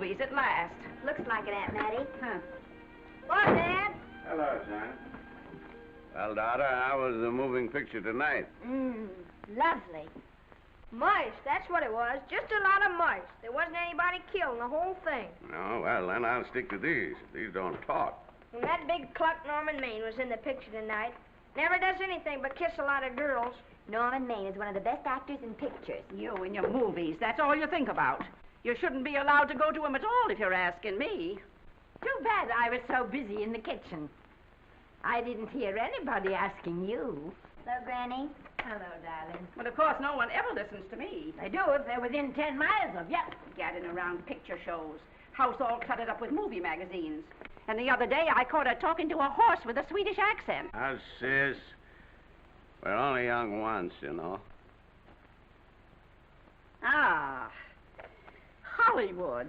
movies at last. Looks like it, Aunt Mattie. Huh. What, Dad? Hello, son. Well, daughter, how was the moving picture tonight? Lovely. Mice, that's what it was. Just a lot of mice. There wasn't anybody killed in the whole thing. No, well, then I'll stick to these. These don't talk. And that big cluck Norman Maine was in the picture tonight. Never does anything but kiss a lot of girls. Norman Maine is one of the best actors in pictures. You and your movies, that's all you think about. You shouldn't be allowed to go to them at all if you're asking me. Too bad I was so busy in the kitchen. I didn't hear anybody asking you. Hello, Granny. Hello, darling. Well, of course, no one ever listens to me. They do if they're within 10 miles of you. Gadding around picture shows. House all cluttered up with movie magazines. And the other day, I caught her talking to a horse with a Swedish accent. Now, sis, we're only young once, you know. Ah, Hollywood.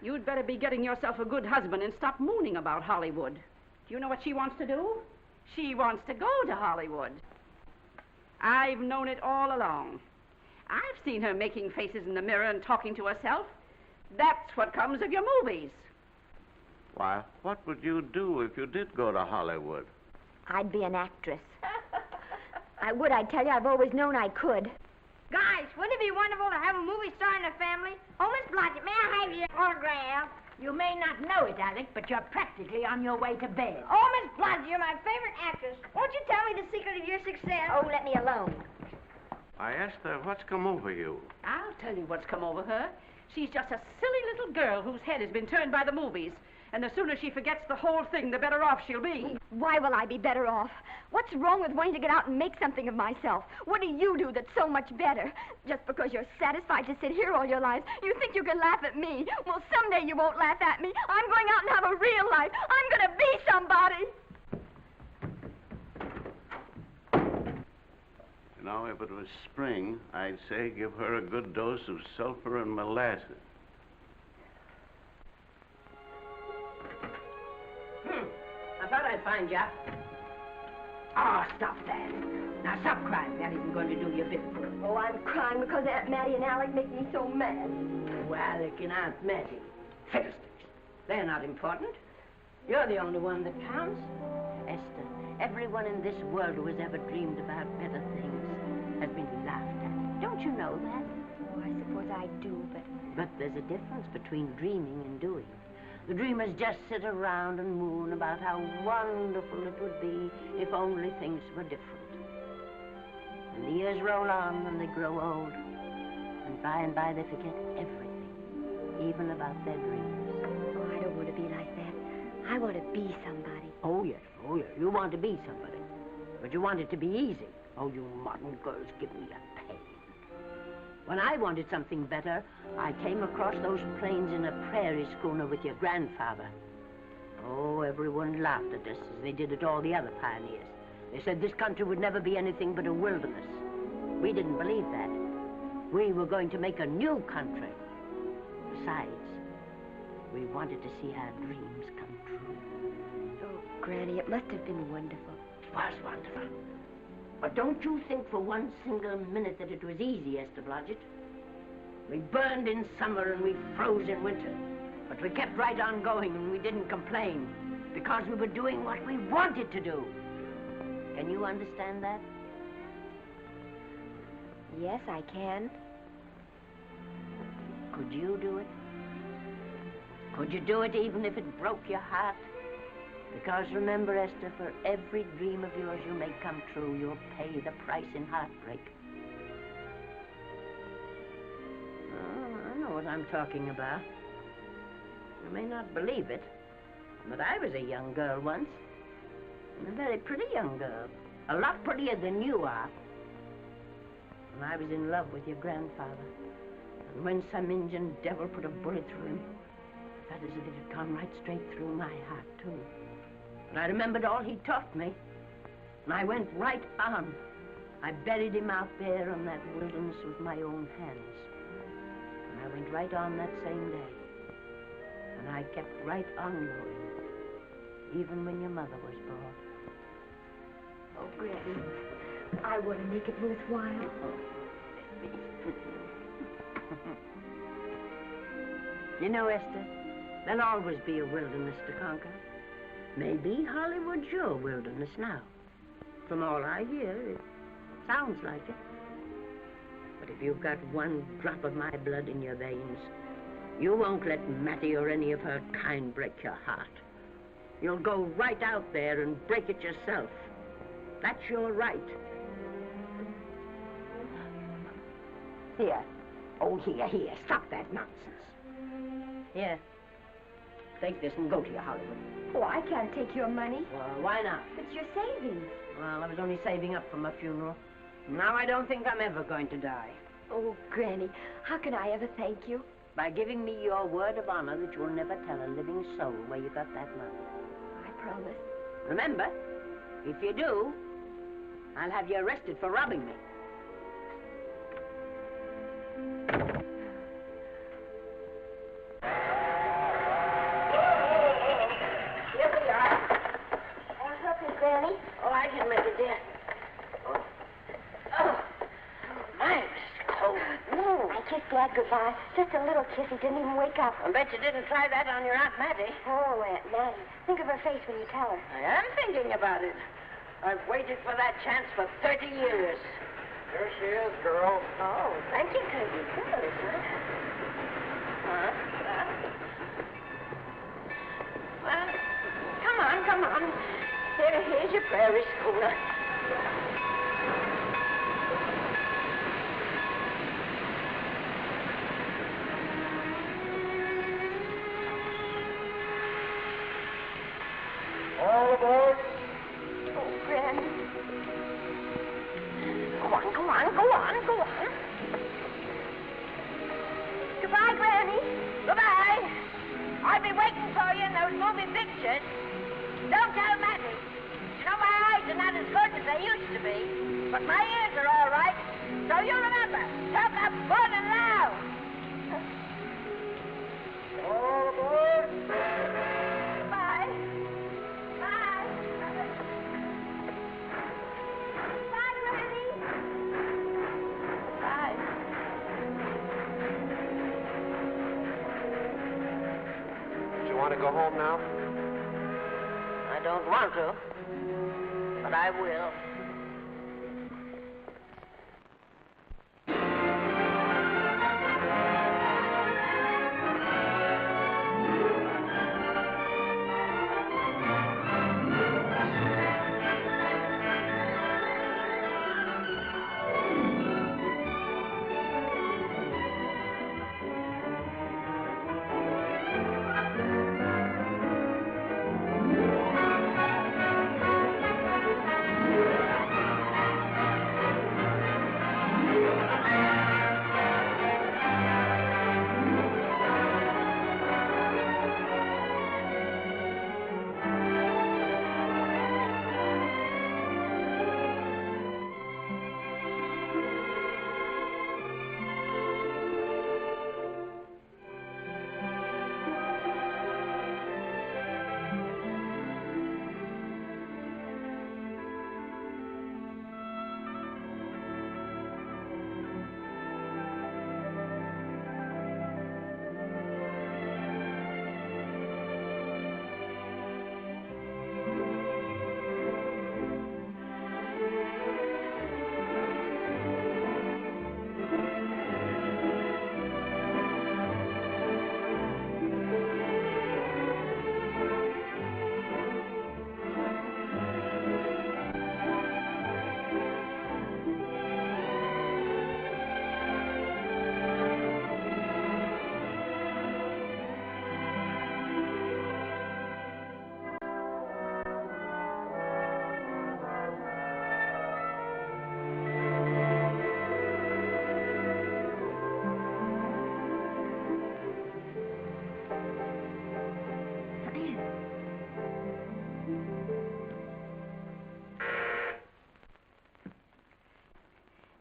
You'd better be getting yourself a good husband and stop mooning about Hollywood. Do you know what she wants to do? She wants to go to Hollywood. I've known it all along. I've seen her making faces in the mirror and talking to herself. That's what comes of your movies. Why, what would you do if you did go to Hollywood? I'd be an actress. I would, I tell you. I've always known I could. Guys, wouldn't it be wonderful to have a movie star in the family? Oh, Miss Blodgett, may I have your autograph? You may not know it, Alec, but you're practically on your way to bed. Oh, Miss Blodgett, you're my favorite actress. Won't you tell me the secret of your success? Oh, let me alone. I asked her, what's come over you? I'll tell you what's come over her. She's just a silly little girl whose head has been turned by the movies. And the sooner she forgets the whole thing, the better off she'll be. Why will I be better off? What's wrong with wanting to get out and make something of myself? What do you do that's so much better? Just because you're satisfied to sit here all your lives, you think you can laugh at me. Well, someday you won't laugh at me. I'm going out and have a real life. I'm going to be somebody. You know, if it was spring, I'd say give her a good dose of sulfur and molasses. I thought I'd find you. Oh, stop that. Now, stop crying. That isn't going to do you a bit of good. Oh, I'm crying because Aunt Mattie and Alec make me so mad. Oh, Alec and Aunt Mattie. Fiddlesticks. They're not important. You're the only one that counts. Esther, everyone in this world who has ever dreamed about better things has been laughed at. Don't you know that? Oh, I suppose I do, but... But there's a difference between dreaming and doing. The dreamers just sit around and moon about how wonderful it would be if only things were different. And the years roll on and they grow old. And by they forget everything, even about their dreams. Oh, I don't want to be like that. I want to be somebody. Oh, yes. You want to be somebody. But you want it to be easy. Oh, you modern girls give me a pain. When I wanted something better, I came across those plains in a prairie schooner with your grandfather. Oh, everyone laughed at us as they did at all the other pioneers. They said this country would never be anything but a wilderness. We didn't believe that. We were going to make a new country. Besides, we wanted to see our dreams come true. Oh, Granny, it must have been wonderful. It was wonderful. But don't you think for one single minute that it was easy, Esther Blodgett. We burned in summer and we froze in winter. But we kept right on going and we didn't complain because we were doing what we wanted to do. Can you understand that? Yes, I can. Could you do it? Could you do it even if it broke your heart? Because remember, Esther, for every dream of yours you make come true, you'll pay the price in heartbreak. Oh, I know what I'm talking about. You may not believe it, but I was a young girl once. And a very pretty young girl. A lot prettier than you are. And I was in love with your grandfather. And when some Indian devil put a bullet through him, it felt as if it had gone right straight through my heart, too. And I remembered all he taught me. And I went right on. I buried him out there in that wilderness with my own hands. And I went right on that same day. And I kept right on going, even when your mother was born. Oh, Granny, I want to make it worthwhile. You know, Esther, there'll always be a wilderness to conquer. Maybe Hollywood's your wilderness now. From all I hear, it sounds like it. But if you've got one drop of my blood in your veins, you won't let Mattie or any of her kind break your heart. You'll go right out there and break it yourself. That's your right. Here. Oh, here. Stop that nonsense. Here. Take this and go to your Hollywood. Oh, I can't take your money. Well, why not? It's your savings. Well, I was only saving up for my funeral. Now I don't think I'm ever going to die. Oh, Granny, how can I ever thank you? By giving me your word of honor that you'll never tell a living soul where you got that money. I promise. Remember, if you do, I'll have you arrested for robbing me. Here we are. I'll help you, Granny. Oh, I can make it, dear. Oh, my, it's cold. I kissed Dad goodbye. Just a little kiss. He didn't even wake up. I bet you didn't try that on your Aunt Mattie. Oh, Aunt Mattie. Think of her face when you tell her. I am thinking about it. I've waited for that chance for 30 years. Here she is, girl. Oh, thank you, Cody. Good, isn't it? Huh? Well, come on. Here's your prairie schooner. All aboard. Oh, Granny. Go on. Goodbye, Granny. Goodbye. I'll be waiting for you in those movie pictures. Don't tell Mattie. You know, my eyes are not as good as they used to be, but my ears are all right. So you remember, talk up good and loud. All aboard. Bye. Bye. Bye, Granny. Bye. Do you want to go home now? I don't want to, but I will.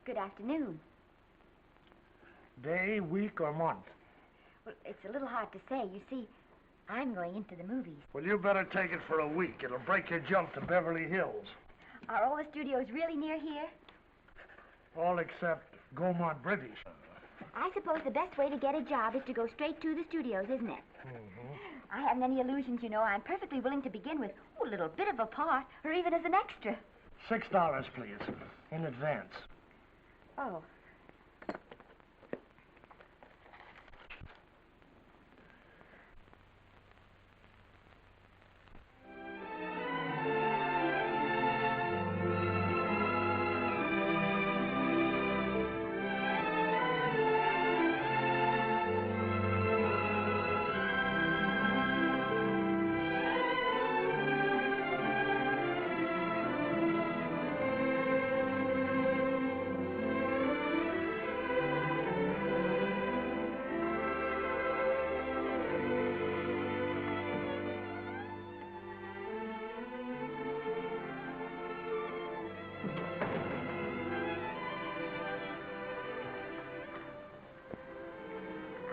Good afternoon. Day, week, or month? Well, it's a little hard to say. You see, I'm going into the movies. Well, you better take it for a week. It'll break your jump to Beverly Hills. Are all the studios really near here? All except Gaumont British. I suppose the best way to get a job is to go straight to the studios, isn't it? Mm-hmm. I haven't any illusions, you know. I'm perfectly willing to begin with a little bit of a part, or even as an extra. $6, please, in advance. Oh.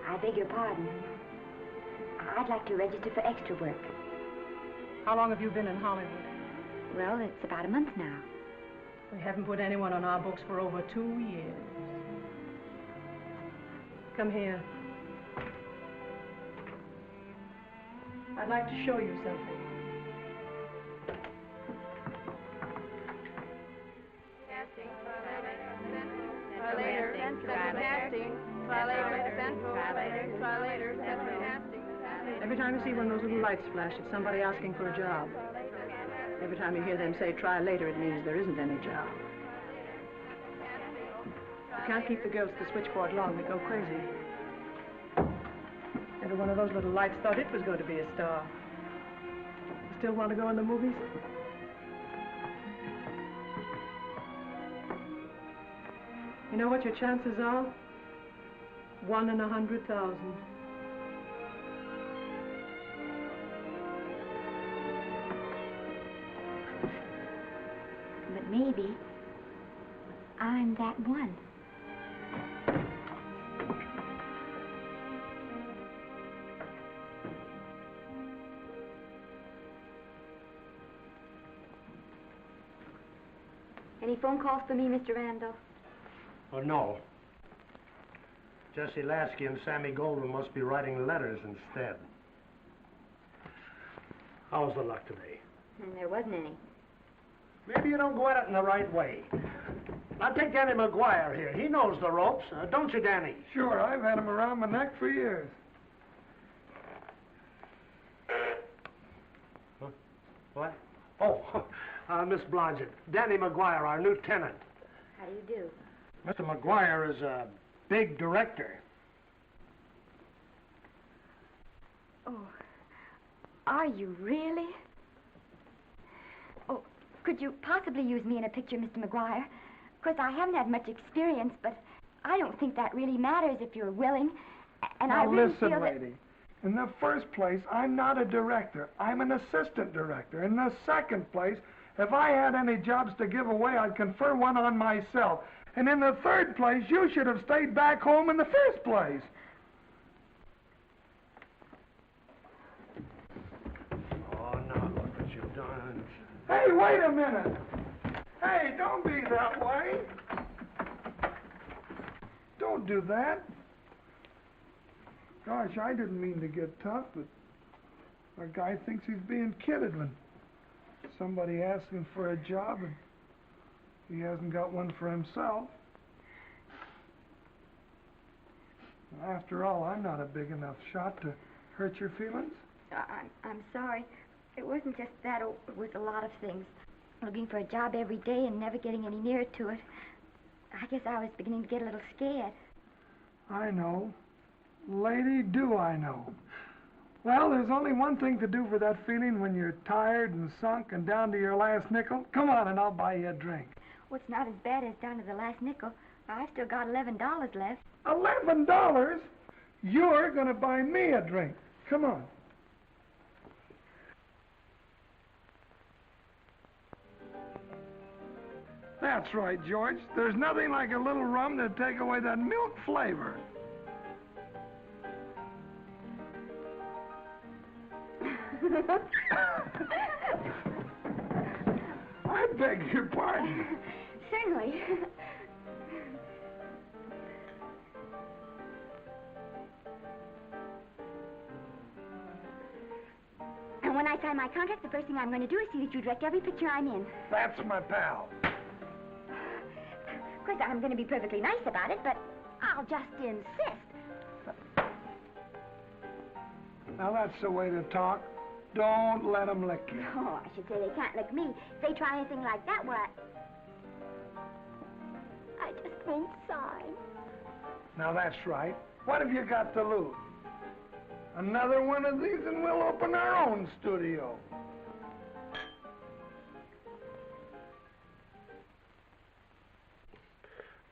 I beg your pardon. I'd like to register for extra work. How long have you been in Hollywood? Well, it's about a month now. We haven't put anyone on our books for over 2 years. Come here. I'd like to show you something. Every time you see one of those little lights flash, it's somebody asking for a job. Every time you hear them say, try later, it means there isn't any job. You can't keep the girls at the switchboard long. They go crazy. Every one of those little lights thought it was going to be a star. You still want to go in the movies? You know what your chances are? 1 in 100,000. But maybe I'm that one. Any phone calls for me, Mr. Randall? Oh, no. Jesse Lasky and Sammy Golden must be writing letters instead. How's the luck today? There wasn't any. Maybe you don't go at it in the right way. Now, take Danny McGuire here. He knows the ropes. Don't you, Danny? Sure, I've had him around my neck for years. Huh? What? Oh, Miss Blodgett. Danny McGuire, our new tenant. How do you do? Mr. McGuire is a big director. Oh, are you really? Oh, could you possibly use me in a picture, Mr. McGuire? Of course, I haven't had much experience, but I don't think that really matters if you're willing. And Now, I really listen, feel that... lady. In the first place, I'm not a director. I'm an assistant director. In the second place, if I had any jobs to give away, I'd confer one on myself. And in the third place, you should have stayed back home in the first place. Oh, now look what you've done. Hey, wait a minute. Hey, don't be that way. Don't do that. Gosh, I didn't mean to get tough, but a guy thinks he's being kidded when somebody asks him for a job and he hasn't got one for himself. After all, I'm not a big enough shot to hurt your feelings. I'm sorry. It wasn't just that. It was a lot of things. Looking for a job every day and never getting any nearer to it. I guess I was beginning to get a little scared. I know. Lady, do I know. Well, there's only one thing to do for that feeling when you're tired and sunk and down to your last nickel. Come on and I'll buy you a drink. Well, it's not as bad as down to the last nickel. I've still got $11 left. $11? You're going to buy me a drink. Come on. That's right, George. There's nothing like a little rum to take away that milk flavor. I beg your pardon. Certainly. And when I sign my contract, the first thing I'm going to do is see that you direct every picture I'm in. That's my pal. Of course, I'm going to be perfectly nice about it, but I'll just insist. Now, that's the way to talk. Don't let them lick you. Oh, I should say they can't lick me. If they try anything like that, well, I just won't sign. Now, that's right. What have you got to lose? Another one of these and we'll open our own studio.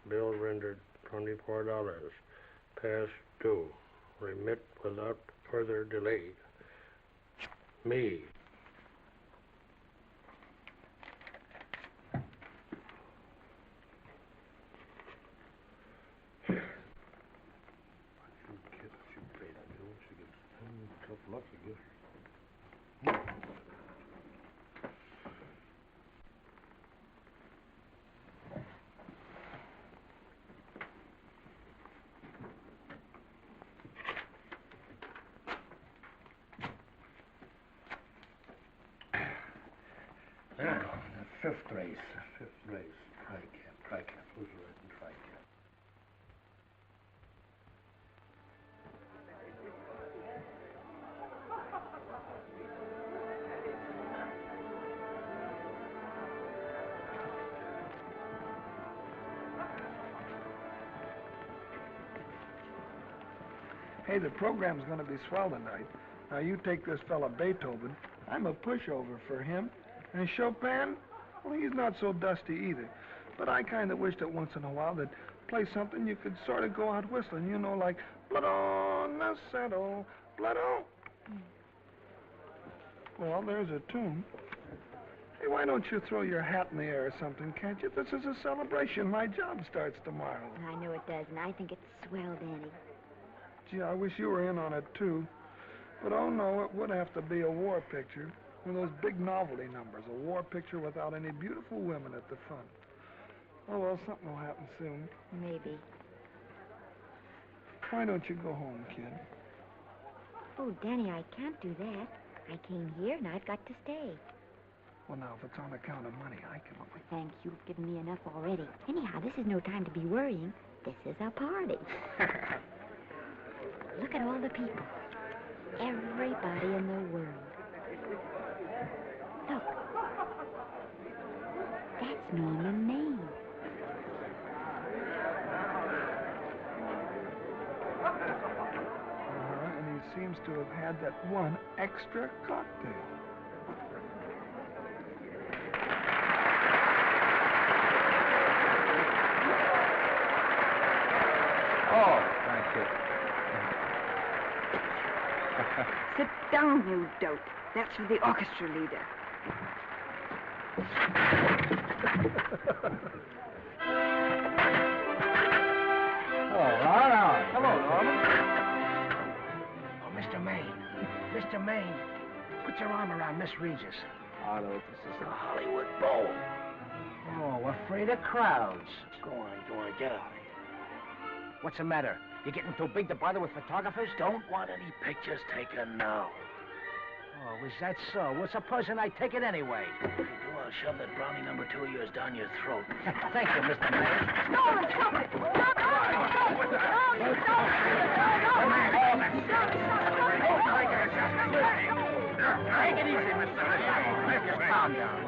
Bill rendered $24. Past due. Remit without further delay. Me. Fifth race. Tri-cap. Who's riding tri-cap? Hey, the program's going to be swell tonight. Now, you take this fella Beethoven. I'm a pushover for him. And Chopin, well, he's not so dusty either. But I kind of wish that once in a while they'd play something you could sort of go out whistling, you know, like blood on the saddle, blood on. Well, there's a tune. Hey, why don't you throw your hat in the air or something, can't you? This is a celebration. My job starts tomorrow. I know it does, and I think it's swell, Danny. Gee, I wish you were in on it, too. But, oh, no, it would have to be a war picture. One of those big novelty numbers, a war picture without any beautiful women at the front. Oh, well, something will happen soon. Maybe. Why don't you go home, kid? Oh, Danny, I can't do that. I came here, and I've got to stay. Well, now, if it's on account of money, I can... Oh, thanks. You've given me enough already. Anyhow, this is no time to be worrying. This is a party. Look at all the people. Everybody in the world. Look. That's Norman Maine. And he seems to have had that one extra cocktail. Oh, thank you. Sit down, you dope. That's for the orchestra leader. All right. Hello, Norman. Oh, Mr. Maine. Mr. Maine, put your arm around Miss Regis. Arlo, this is a Hollywood bowl. Oh, afraid of crowds. Go on, get out of here. What's the matter? You getting too big to bother with photographers? Don't want any pictures taken now. Oh, is that so? Well, supposing I take it anyway. If you do, I'll shove that Brownie number 2 of yours down your throat. Thank you, Mr. Mayor. No, stop it! Stop it! Take it easy, Mr. Mayor. Just calm down.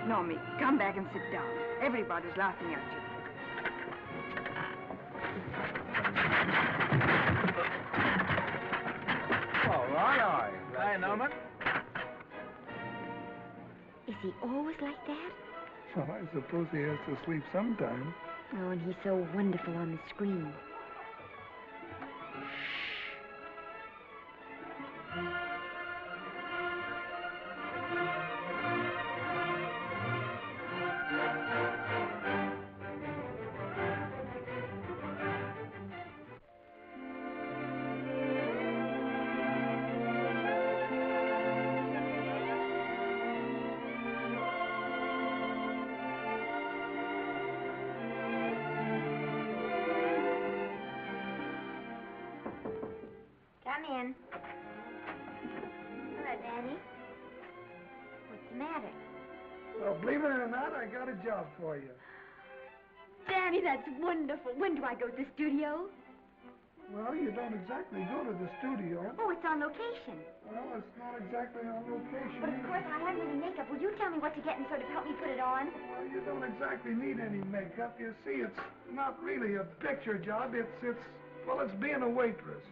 Normie, come back and sit down. Everybody's laughing at you. All right. Hi, Norman. Is he always like that? Well, I suppose he has to sleep sometime. Oh, and he's so wonderful on the screen. Come in. Danny? What's the matter? Well, believe it or not, I got a job for you. Danny, that's wonderful. When do I go to the studio? Well, you don't exactly go to the studio. Oh, it's on location. Well, it's not exactly on location. But of course, I haven't any makeup. Will you tell me what to get and sort of help me put it on? Well, you don't exactly need any makeup. You see, it's not really a picture job. It's being a waitress.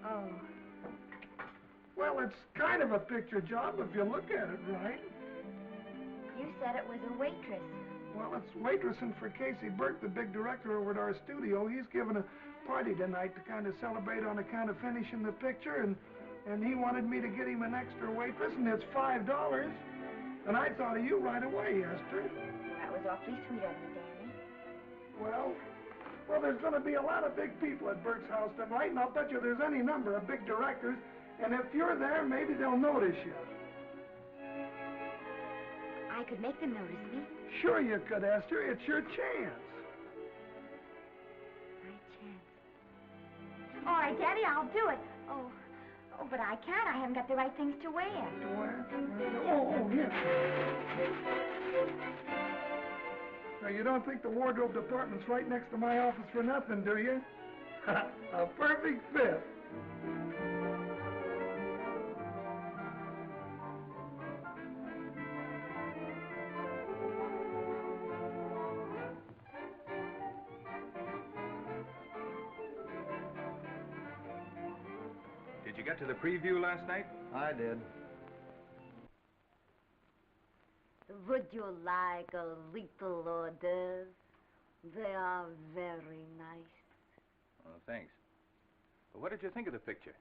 Oh. Well, it's kind of a picture job if you look at it right. You said it was a waitress. Well, it's waitressing for Casey Burke, the big director over at our studio. He's giving a party tonight to kind of celebrate on account of finishing the picture, and he wanted me to get him an extra waitress, and it's $5. And I thought of you right away, Esther. That was awfully sweet of you, Danny. Well, there's going to be a lot of big people at Burke's house tonight, and I'll bet you there's any number of big directors, and if you're there, maybe they'll notice you. I could make them notice me. Sure you could, Esther. It's your chance. My chance. All right, Daddy, I'll do it. Oh, but I can't. I haven't got the right things to wear. To wear? Oh, here. Now, you don't think the wardrobe department's right next to my office for nothing, do you? A perfect fit. Did you get to the preview last night? I did. Would you like a little hors d'oeuvre? They are very nice. Oh, thanks. But what did you think of the picture?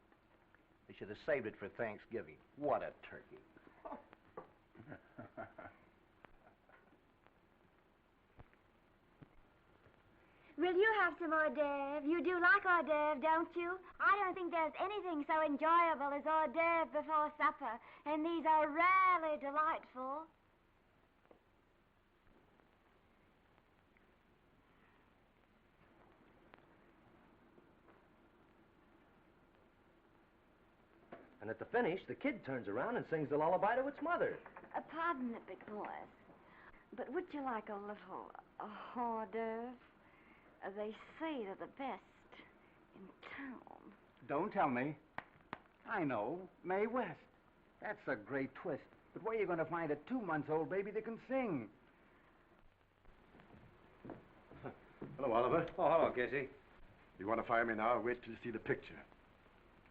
They should have saved it for Thanksgiving. What a turkey. Will you have some hors d'oeuvre? You do like hors d'oeuvre, don't you? I don't think there's anything so enjoyable as hors d'oeuvre before supper, and these are rarely delightful. And at the finish, the kid turns around and sings the lullaby to its mother. Pardon the big boys, but would you like a little hors d'oeuvre? They say they're the best in town. Don't tell me. I know. Mae West. That's a great twist. But where are you going to find a 2-month-old baby that can sing? Hello, Oliver. Oh, hello, Casey. You want to fire me now? Wait till you see the picture.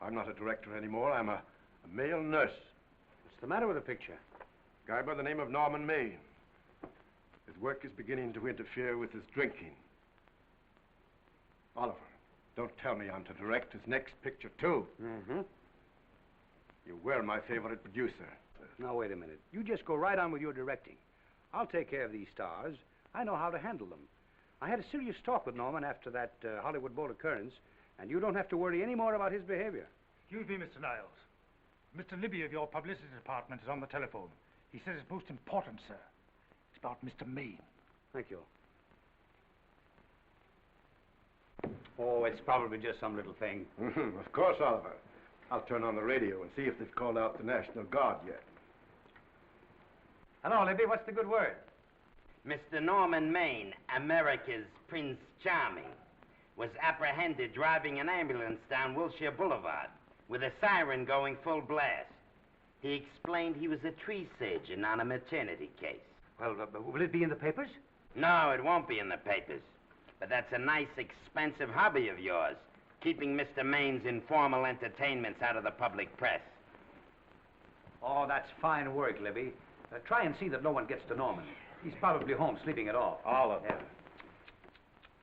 I'm not a director anymore. I'm a male nurse. What's the matter with the picture? A guy by the name of Norman Maine. His work is beginning to interfere with his drinking. Oliver, don't tell me I'm to direct his next picture, too. Mm-hmm. You were my favorite producer. Now, wait a minute. You just go right on with your directing. I'll take care of these stars. I know how to handle them. I had a serious talk with Norman after that Hollywood Bowl occurrence, and you don't have to worry any more about his behavior. Excuse me, Mr. Niles. Mr. Libby of your publicity department is on the telephone. He says it's most important, sir. It's about Mr. Maine. Thank you. Oh, it's probably just some little thing. Of course, Oliver. I'll turn on the radio and see if they've called out the National Guard yet. Hello, Libby. What's the good word? Mr. Norman Maine, America's Prince Charming, was apprehended driving an ambulance down Wilshire Boulevard with a siren going full blast. He explained he was a tree surgeon on a maternity case. Well, will it be in the papers? No, it won't be in the papers. But that's a nice, expensive hobby of yours, keeping Mr. Maine's informal entertainments out of the public press. Oh, that's fine work, Libby. Try and see that no one gets to Norman. He's probably home sleeping it off. Oliver. Yeah.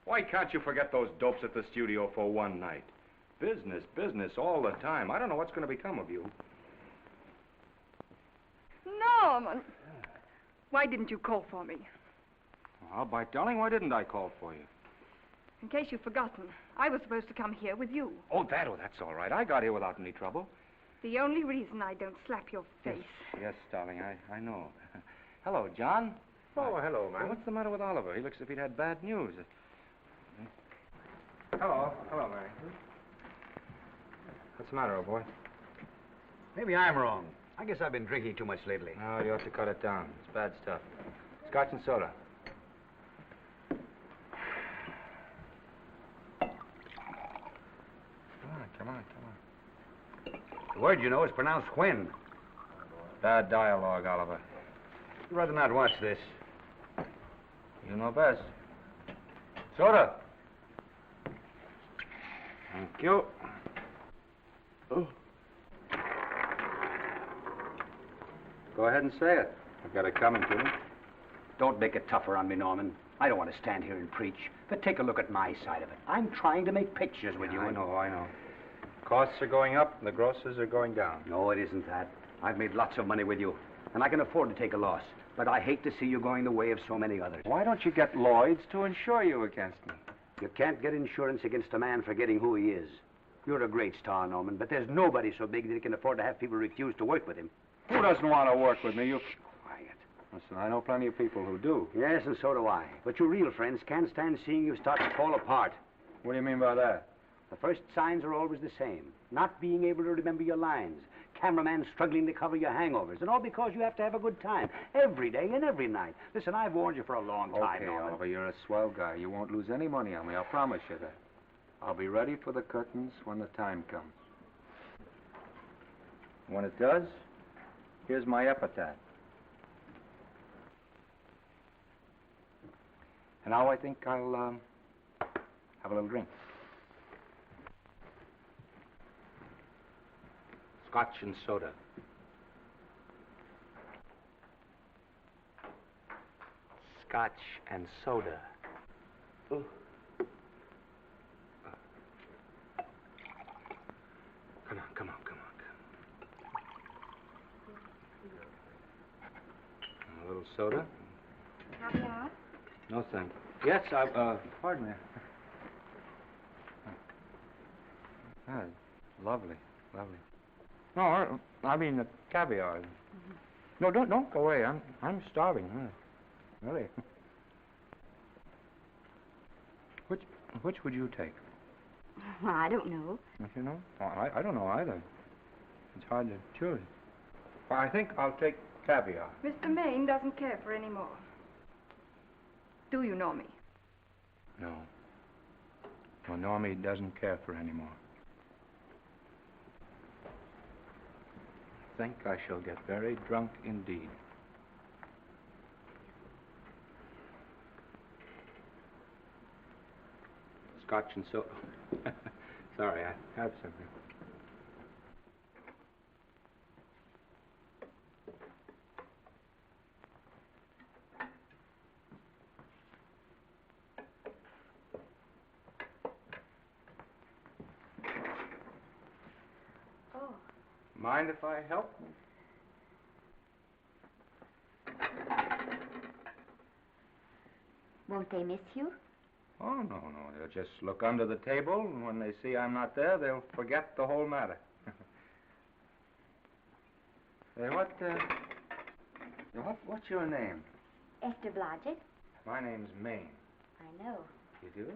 Why can't you forget those dopes at the studio for one night? Business, business all the time. I don't know what's going to become of you. Norman! Why didn't you call for me? Well, by darling, why didn't I call for you? In case you've forgotten, I was supposed to come here with you. Oh, that's all right. I got here without any trouble. The only reason I don't slap your face. Yes, darling, I know. Hello, John. Oh, hello, man. What's the matter with Oliver? He looks as if he'd had bad news. Hello, Mary. What's the matter, old boy? Maybe I'm wrong. I guess I've been drinking too much lately. No, you ought to cut it down. It's bad stuff. Scotch and soda. Come on. The word, you know, is pronounced when. Bad dialogue, Oliver. I'd rather not watch this. You know best. Soda. Thank you. Oh. Go ahead and say it. I've got it coming to me. Don't make it tougher on me, Norman. I don't want to stand here and preach, but take a look at my side of it. I'm trying to make pictures with you. I know. Costs are going up and the grosses are going down. No, it isn't that. I've made lots of money with you, and I can afford to take a loss. But I hate to see you going the way of so many others. Why don't you get Lloyd's to insure you against me? You can't get insurance against a man forgetting who he is. You're a great star, Norman, but there's nobody so big that he can afford to have people refuse to work with him. Who doesn't want to work with me? You... Quiet. Listen, I know plenty of people who do. Yes, and so do I. But your real friends can't stand seeing you start to fall apart. What do you mean by that? The first signs are always the same. Not being able to remember your lines. Cameraman struggling to cover your hangovers. And all because you have to have a good time. Every day and every night. Listen, I've warned you for a long time, Okay, Norman. Oliver, you're a swell guy. You won't lose any money on me. I'll promise you that. I'll be ready for the curtains when the time comes. When it does, here's my epitaph. And now I think I'll have a little drink. Scotch and soda. Scotch and soda. Ooh. Come on. A little soda? Caviar? No, thank you. Yes, pardon me. Ah, lovely. No, I mean the caviar. Mm-hmm. No, don't go away. I'm starving. Really. Which would you take? Well, I don't know. Don't you know? I don't know either. It's hard to choose. Well, I think I'll take caviar. Mr. Maine doesn't care for any more. Do you know me? No. Well, Normie doesn't care for any more. I think I shall get very drunk indeed. Scotch and soda. Sorry, I have something. Oh. Mind if I help? Won't they miss you? Oh, no. They'll just look under the table, and when they see I'm not there, they'll forget the whole matter. Hey, what's your name? Esther Blodgett. My name's Maine. I know. You do?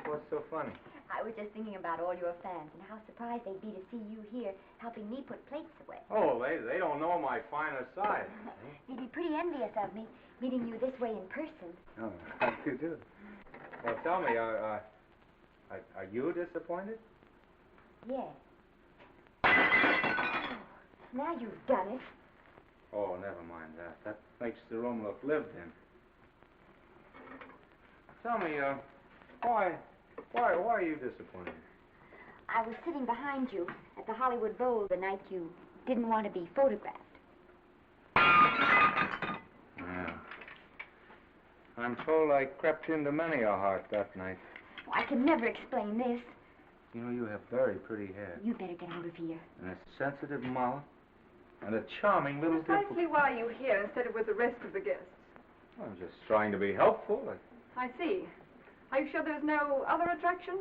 What's so funny? I was just thinking about all your fans and how surprised they'd be to see you here helping me put plates away. Oh, they don't know my finer side. They'd be pretty envious of me, meeting you this way in person. Oh, how do you do? Well, tell me, are you disappointed? Yes. Now you've done it. Oh, never mind that. That makes the room look lived in. Tell me, why are you disappointed? I was sitting behind you at the Hollywood Bowl the night you didn't want to be photographed. Yeah. I'm told I crept into many a heart that night. Oh, I can never explain this. You know, you have very pretty hair. You better get out of here. And a sensitive mouth. And a charming little Precisely why are you here instead of with the rest of the guests? I'm just trying to be helpful. I see. Are you sure there's no other attraction?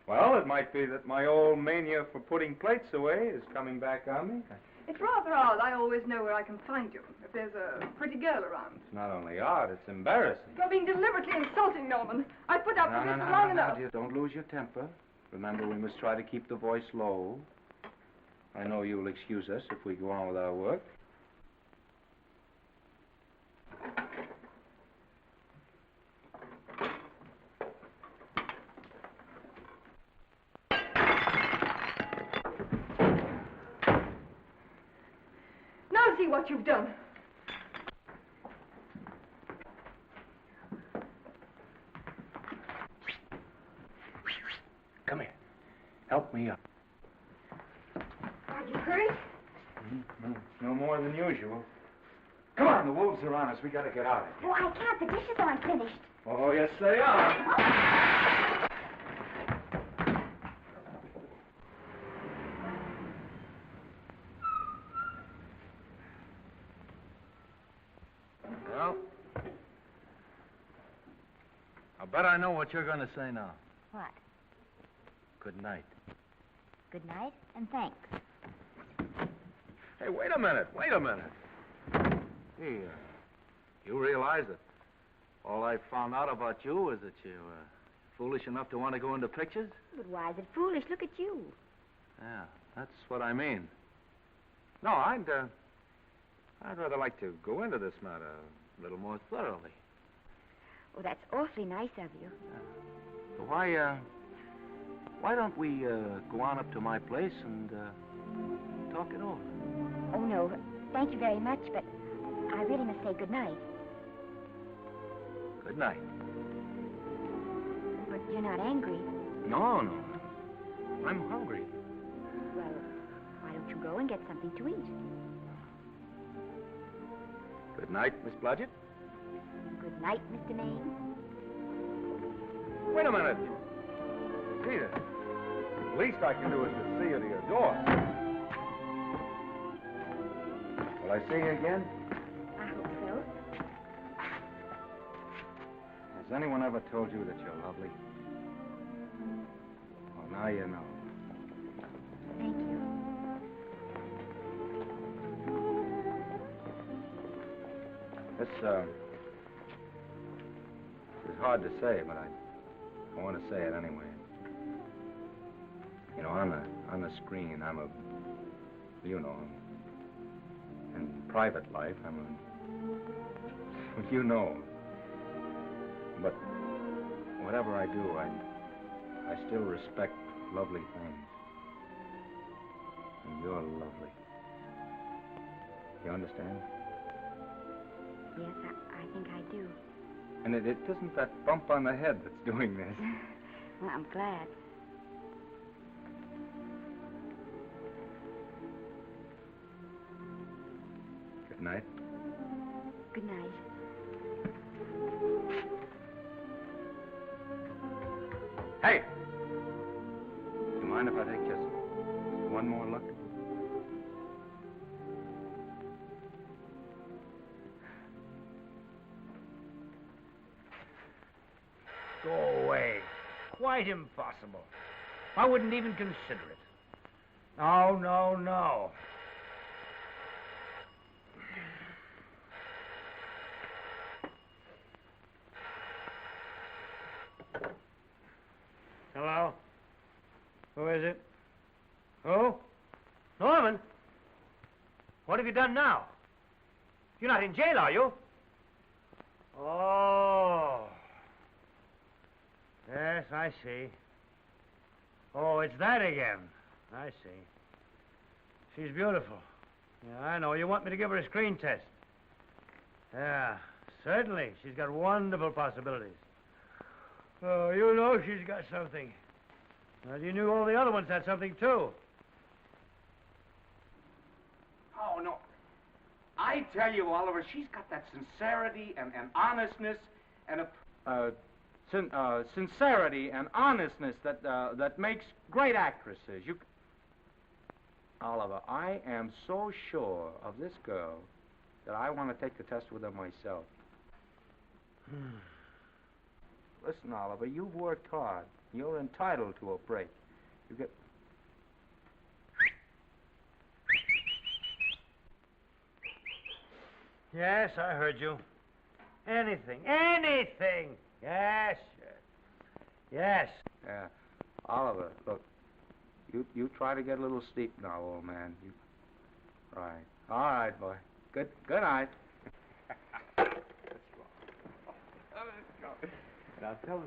Well, it might be that my old mania for putting plates away is coming back on me. It's rather odd. I always know where I can find you if there's a pretty girl around. It's not only odd, it's embarrassing. You're being deliberately insulting, Norman. I put up with this for long enough. Dear, don't lose your temper. Remember, we must try to keep the voice low. I know you'll excuse us if we go on with our work. Now see what you've done. Come here. Help me up. Are you hurt? No more than usual. Come on, the wolves are on us. We gotta get out of here. Oh, I can't. The dishes aren't finished. Oh, yes, they are. Well, I bet I know what you're going to say now. What? Good night. Good night, and thanks. Hey, wait a minute. Hey, you realize that all I found out about you is that you're foolish enough to want to go into pictures? But why is it foolish? Look at you. Yeah, that's what I mean. No, I'd rather like to go into this matter a little more thoroughly. Oh, that's awfully nice of you. So why don't we go on up to my place and talk it over? Oh, no. Thank you very much, but I really must say good night. Good night. But you're not angry. No. I'm hungry. Well, why don't you go and get something to eat? Good night, Miss Blodgett. Good night, Mr. Maine. Wait a minute. Peter, the least I can do is to see you to your door. Will I see you again? I hope so. Has anyone ever told you that you're lovely? Well, now you know. Thank you. This is hard to say, but I want to say it anyway. You know, on the screen, I'm a, you know, in private life, I'm a, well, you know. But whatever I do, I still respect lovely things. And you're lovely. You understand? Yes, I think I do. And it isn't that bump on the head that's doing this. Well, I'm glad. Good night. Good night. Hey! Do you mind if I take just one more look? Go away. Quite impossible. I wouldn't even consider it. No. Hello? Who is it? Who? Norman? What have you done now? You're not in jail, are you? Oh. Yes, I see. Oh, it's that again. I see. She's beautiful. Yeah, I know. You want me to give her a screen test? Yeah, certainly. She's got wonderful possibilities. Oh, you know she's got something. Well, you knew all the other ones had something, too. Oh, no. I tell you, Oliver, she's got that sincerity and honestness and a... sincerity and honestness that makes great actresses. Oliver, I am so sure of this girl that I want to take the test with her myself. Listen, Oliver, you've worked hard. You're entitled to a break. You get... Yes, I heard you. Anything. Anything. Yes, sir. Yes. Oliver, look, you try to get a little sleep now, old man. Right. All right, boy. Good night. Let's go. Now tell us.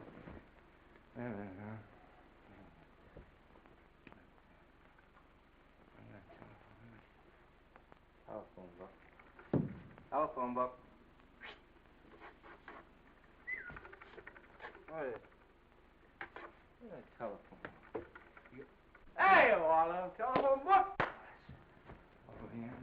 Telephone book. Telephone book. What is that telephone? Hey, Oliver, telephone book. Over here.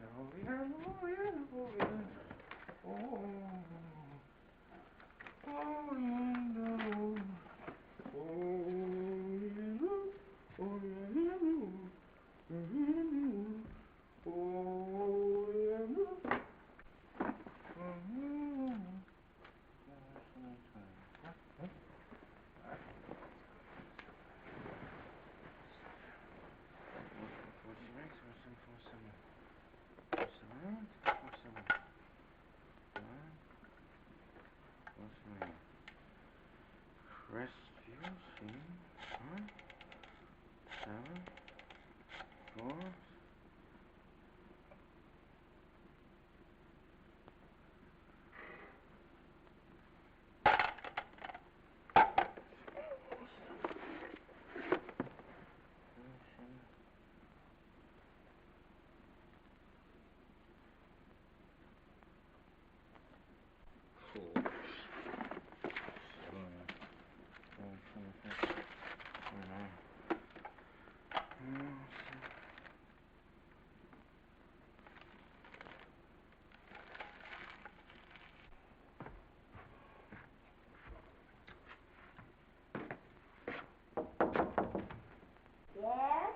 Yes?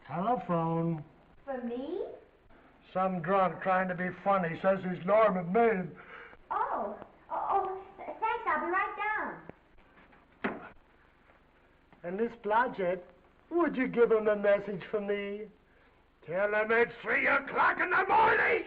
Telephone. For me? Some drunk trying to be funny says he's Norman Maine. Oh, thanks. I'll be right down. And Miss Blodgett, would you give him a message for me? Tell him it's 3 o'clock in the morning!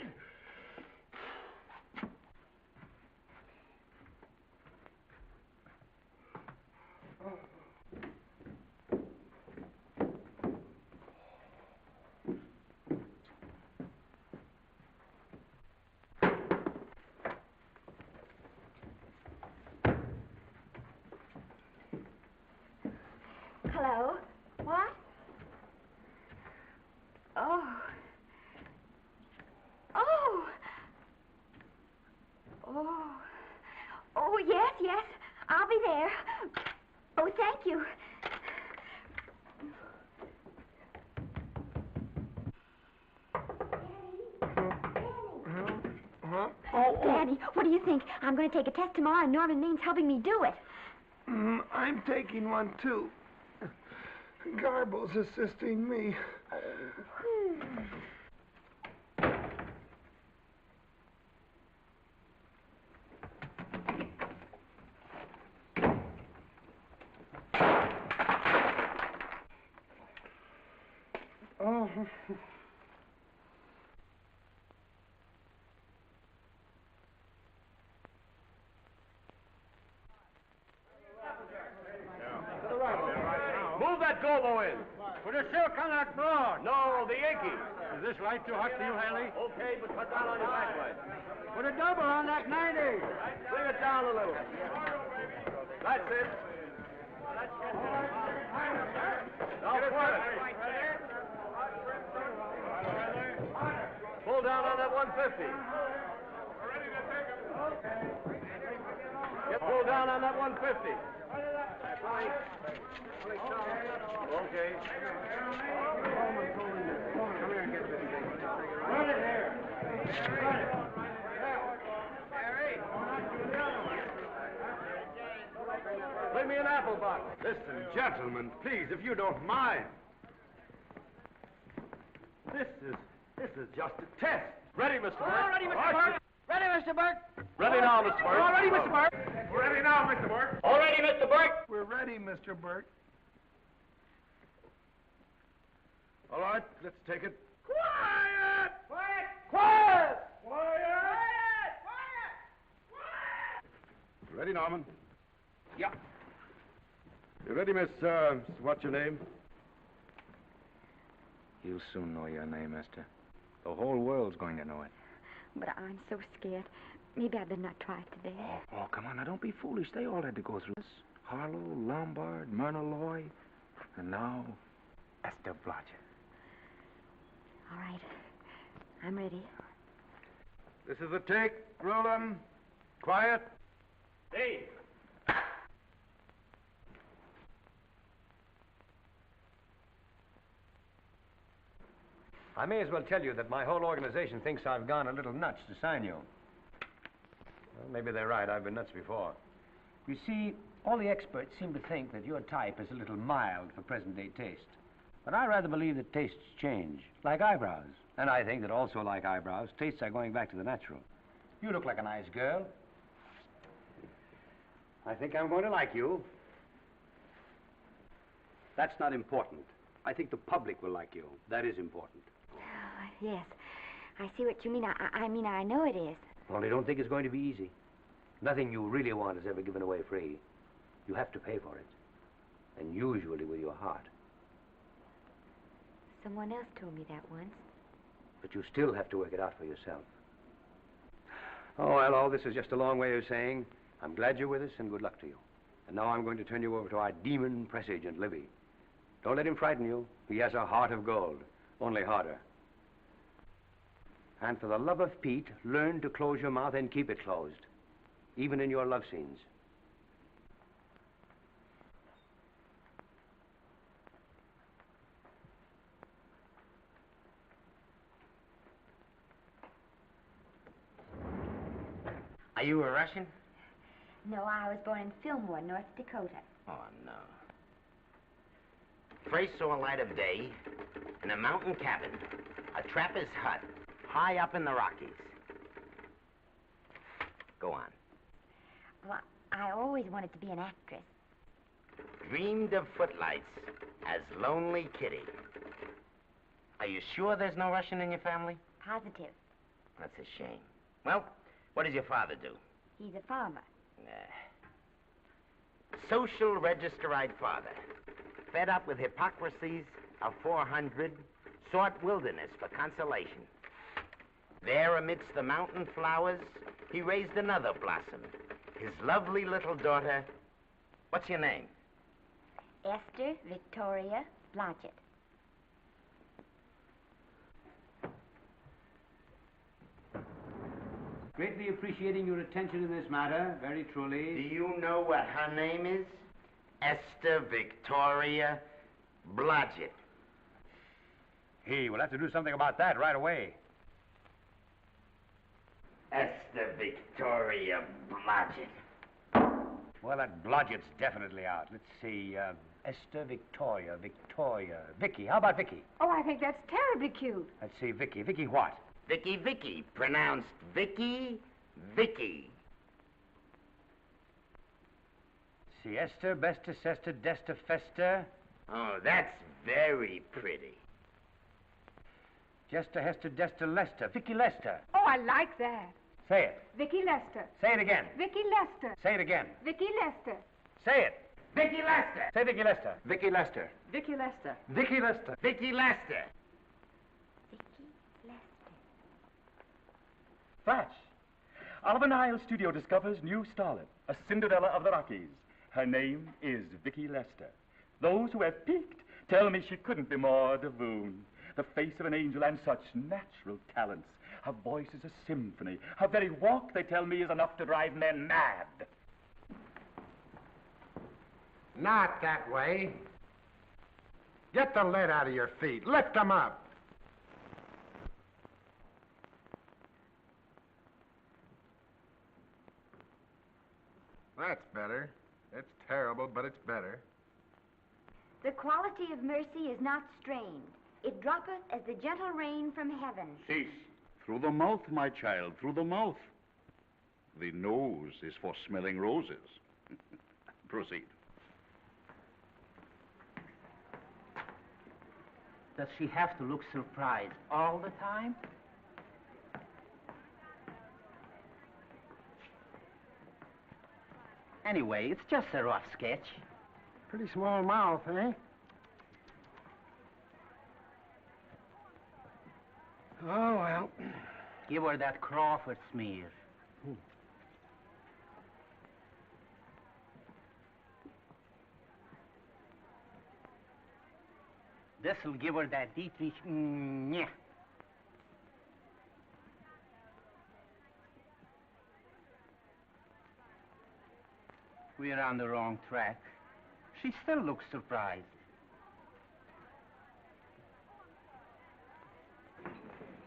Hello? What? Oh. Oh. Oh. Oh, yes. I'll be there. Oh, thank you. Daddy, what do you think? I'm going to take a test tomorrow, and Norman Maine's helping me do it. I'm taking one, too. Garble's assisting me. Oh. Move that gobo in. Put a silk on that broad. No, the Yankee. Is this light too hot for you, Haley? Okay, but cut down on your backlight. Put a double on that 90. Bring it down a little. That's it. Now point it. Pull down on that 150. Get pulled down on that 150. Okay. Run it here. Run it. Bring me an apple box. Listen, gentlemen, please, if you don't mind. This is just a test. Ready, Mr. Burke? All ready, Mr. Burke. Ready, Mr. Burke. Ready now, Mr. Burke. All ready, Mr. Burke. Ready now, Mr. Burke. All ready, Mr. Burke. We're ready, Mr. Burke. All right, let's take it. Quiet! Quiet! Quiet! Quiet! Ready, Norman? Yeah. You ready, Miss, what's your name? You'll soon know your name, Esther. The whole world's going to know it. But I'm so scared. Maybe I better not try it today. Oh, come on. Now, don't be foolish. They all had to go through this. Harlow, Lombard, Myrna Loy, and now Esther Blodgett. All right. I'm ready. This is a take. Roland. Quiet. Hey! I may as well tell you that my whole organization thinks I've gone a little nuts to sign you. Well, maybe they're right. I've been nuts before. You see, all the experts seem to think that your type is a little mild for present-day taste. But I rather believe that tastes change, like eyebrows. And I think that also like eyebrows, tastes are going back to the natural. You look like a nice girl. I think I'm going to like you. That's not important. I think the public will like you. That is important. Yes. I see what you mean. I mean, I know it is. Only don't think it's going to be easy. Nothing you really want is ever given away free. You have to pay for it. And usually with your heart. Someone else told me that once. But you still have to work it out for yourself. Oh, well, all this is just a long way of saying, I'm glad you're with us and good luck to you. And now I'm going to turn you over to our demon press agent, Libby. Don't let him frighten you. He has a heart of gold, only harder. And for the love of Pete, learn to close your mouth and keep it closed, even in your love scenes. Are you a Russian? No, I was born in Fillmore, North Dakota. Oh, no. First saw light of day in a mountain cabin, a trapper's hut, high up in the Rockies. Go on. Well, I always wanted to be an actress. Dreamed of footlights as Lonely Kitty. Are you sure there's no Russian in your family? Positive. That's a shame. Well, what does your father do? He's a farmer. Social registerite father. Fed up with hypocrisies of 400, sought wilderness for consolation. There amidst the mountain flowers, he raised another blossom, his lovely little daughter. What's your name? Esther Victoria Blodgett. Greatly appreciating your attention in this matter, very truly. Do you know what her name is? Esther Victoria Blodgett. Hey, we'll have to do something about that right away. Esther Victoria Blodgett. Well, that Blodgett's definitely out. Let's see, Esther Victoria, Vicky. How about Vicky? Oh, I think that's terribly cute. Let's see, Vicky. Vicky what? Vicky, pronounced Vicky. See, Esther, Besta, Sesta, Desta, Festa. Oh, that's very pretty. Jester, Hester, Desta, Lester. Vicky Lester. Oh, I like that. Say it. Vicky Lester. Say it again. Vicky Lester. Say it again. Vicky Lester. Say it. Vicky Lester. Say Vicky Lester. Vicky Lester. Vicky Lester. Vicky Lester. Vicky Lester. Flash. Oliver Nile Studio discovers new starlet, a Cinderella of the Rockies. Her name is Vicky Lester. Those who have peeked tell me she couldn't be more divoon. The face of an angel and such natural talents. Her voice is a symphony. Her very walk, they tell me, is enough to drive men mad. Not that way. Get the lead out of your feet. Lift them up. That's better. It's terrible, but it's better. The quality of mercy is not strained. It droppeth as the gentle rain from heaven. Cease. Through the mouth, my child, through the mouth. The nose is for smelling roses. Proceed. Does she have to look surprised all the time? Anyway, it's just a rough sketch. Pretty small mouth, eh? Oh, well. Give her that Crawford smear. This'll give her that Dietrich. Yeah. We're on the wrong track. She still looks surprised.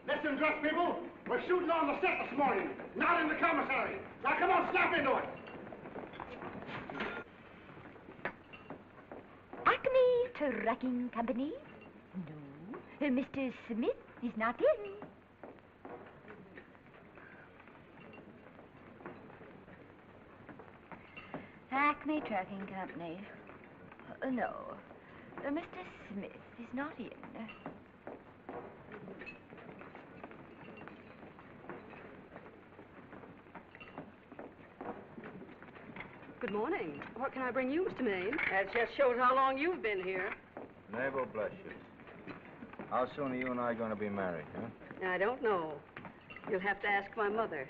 Listen, dress people. We're shooting on the set this morning, not in the commissary. Now, come on, snap into it. Acme Trucking Company? No, Mr. Smith is not in. Acme Trucking Company. No, Mr. Smith is not in. Good morning. What can I bring you, Mr. Maine? That just shows how long you've been here. Naval bless you. How soon are you and I going to be married, huh? I don't know. You'll have to ask my mother.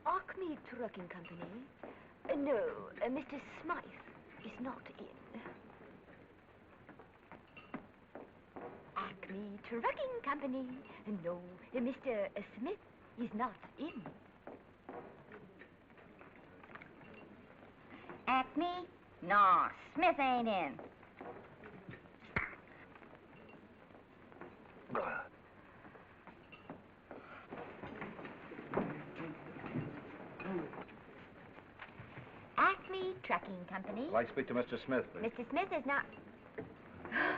Acme Trucking Company? No, Mr. Smythe is not in. Acme Trucking Company? No, Mr. Smith is not in. Acme? No, Smith ain't in. Acme Trucking Company? I'd like to speak to Mr. Smith, please. Mr. Smith is not...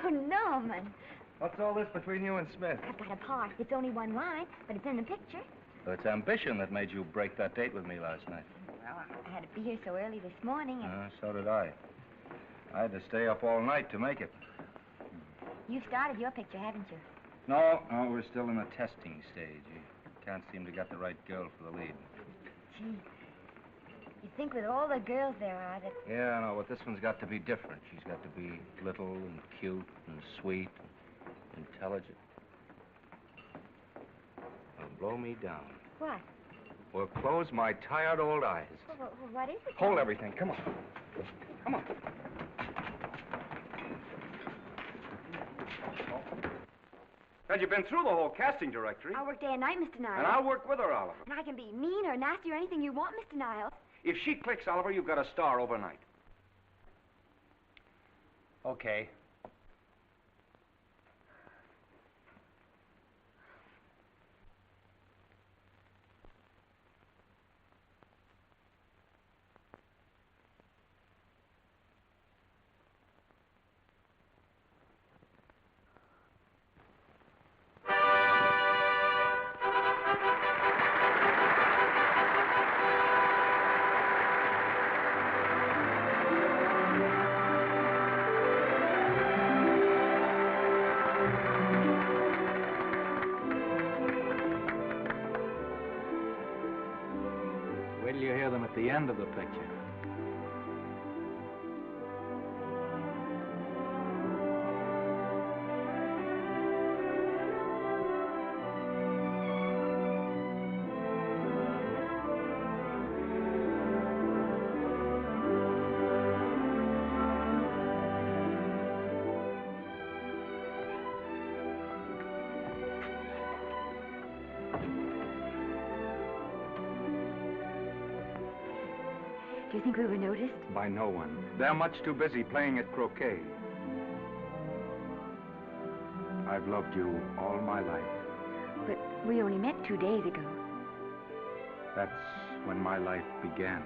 Oh, Norman. What's all this between you and Smith? I've got a part. It's only one line, but it's in the picture. So it's ambition that made you break that date with me last night. Well, I had to be here so early this morning, and... So did I. I had to stay up all night to make it. You've started your picture, haven't you? No, we're still in the testing stage. You can't seem to get the right girl for the lead. Gee, you'd think with all the girls there are that... Yeah, I know, but this one's got to be different. She's got to be little and cute and sweet and intelligent. Well, blow me down. What? Well, close my tired old eyes. Well, what is it? Hold everything. Come on. Come on. Well, you've been through the whole casting directory. I'll work day and night, Mr. Niles. And I'll work with her, Oliver. And I can be mean or nasty or anything you want, Mr. Niles. If she clicks, Oliver, you've got a star overnight. Okay. Wait till you hear them at the end of the picture. Do you think we were noticed? By no one. They're much too busy playing at croquet. I've loved you all my life. But we only met 2 days ago. That's when my life began.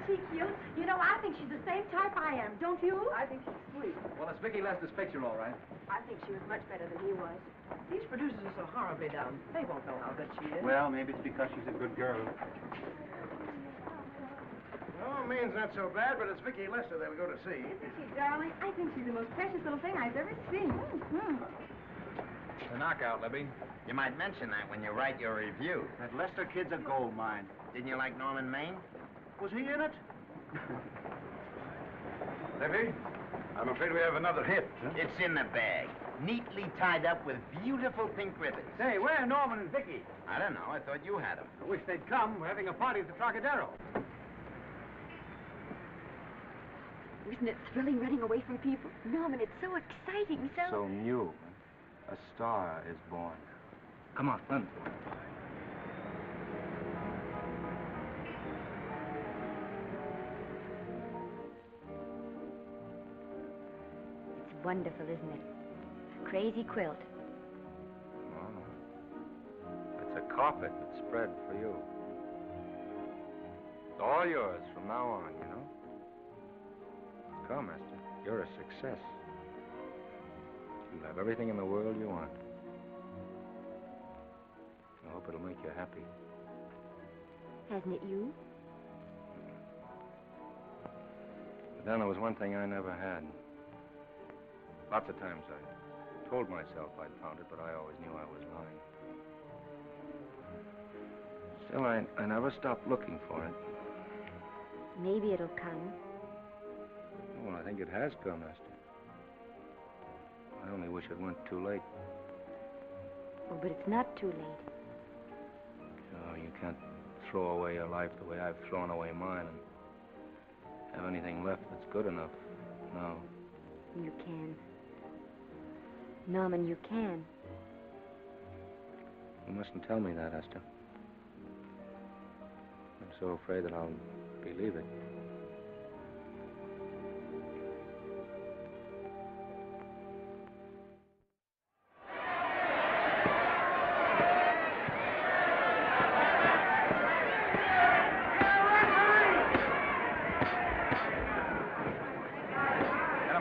she cute? You know, I think she's the same type I am, don't you? I think she's sweet. Well, it's Vicky Lester's picture, all right. I think she was much better than he was. These producers are so horribly dumb. They won't know how good she is. Well, maybe it's because she's a good girl. Oh, Maine's not so bad, but it's Vicky Lester they'll go to see. Isn't she, darling? I think she's the most precious little thing I've ever seen. The knockout, Libby. You might mention that when you write your review. That Lester kid's a gold mine. Didn't you like Norman Maine? Was he in it? Libby, I'm afraid we have another hit. Huh? It's in the bag, neatly tied up with beautiful pink ribbons. Say, where are Norman and Vicky? I don't know. I thought you had them. I wish they'd come. We're having a party at the Trocadero. Isn't it thrilling running away from people? Norman, it's so exciting, So new. A star is born. Come on, run. It's wonderful, isn't it? A crazy quilt. Oh. It's a carpet that's spread for you. It's all yours from now on, you know? Come, Esther. You're a success. You'll have everything in the world you want. I hope it'll make you happy. Hasn't it you? But then there was one thing I never had. Lots of times I told myself I'd found it, but I always knew I was lying. Still, I never stopped looking for it. Maybe it'll come. Well, I think it has come, Esther. I only wish it weren't too late. Oh, but it's not too late. Oh, you can't throw away your life the way I've thrown away mine and have anything left that's good enough. No. You can. Norman, you can. You mustn't tell me that, Esther. I'm so afraid that I'll believe it.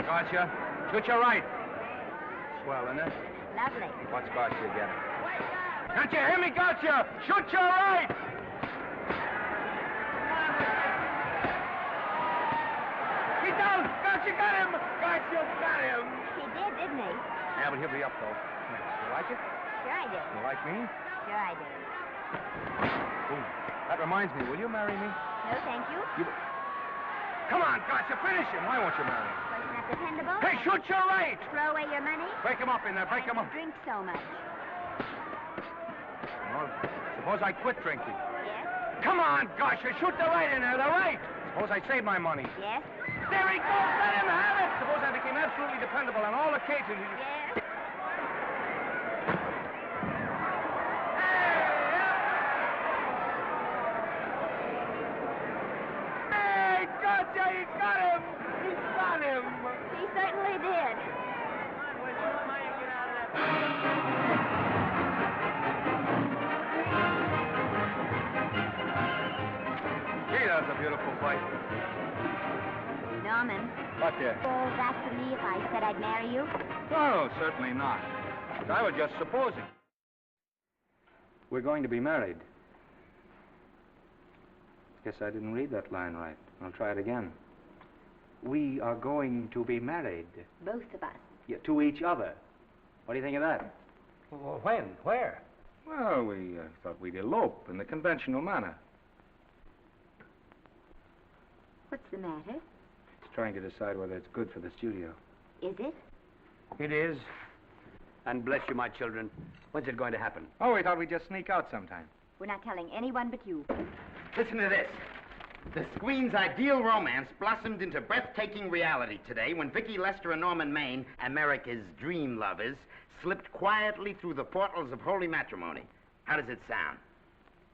Gotcha. Shoot your right. Swell, isn't it? Lovely. What's Gotcha getting? Can't you hear me, Gotcha? Shoot your right! Get down! Gotcha got him! Gotcha got him! He did, didn't he? Yeah, but he'll be up, though. You like it? Sure I did. You like me? Sure I did. Oh, that reminds me. Will you marry me? No, thank you. Come on, Gotcha, finish him. Why won't you marry him? Wasn't that dependable? Hey, shoot your right! Throw away your money? Break him up in there. Break him up. Drink so much. Well, suppose I quit drinking. Yes? Come on, Gotcha, shoot the right in there, the right! Suppose I save my money. Yes? There he goes, let him have it! Suppose I became absolutely dependable on all occasions. Yes? Hey, Gotcha, he's got him! He's got him! He certainly did. Gee, that was a beautiful fight. Norman. What there? All that to me if I said I'd marry you? No, certainly not. I was just supposing. We're going to be married. Guess I didn't read that line right. I'll try it again. We are going to be married. Both of us. Yeah, to each other. What do you think of that? Well, when? Where? Well, we thought we'd elope in the conventional manner. What's the matter? It's trying to decide whether it's good for the studio. Is it? It is. And bless you, my children. When's it going to happen? Oh, we thought we'd just sneak out sometime. We're not telling anyone but you. Listen to this. The screen's ideal romance blossomed into breathtaking reality today when Vicky Lester and Norman Maine, America's dream lovers, slipped quietly through the portals of holy matrimony. How does it sound?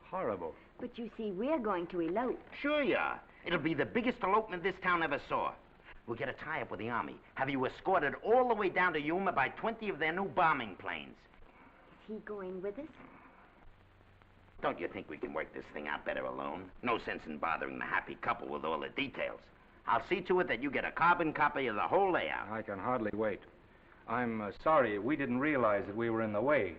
Horrible. But you see, we're going to elope. Sure you are. It'll be the biggest elopement this town ever saw. We'll get a tie-up with the Army, have you escorted all the way down to Yuma by 20 of their new bombing planes. Is he going with us? Don't you think we can work this thing out better alone? No sense in bothering the happy couple with all the details. I'll see to it that you get a carbon copy of the whole layout. I can hardly wait. I'm sorry. We didn't realize that we were in the way.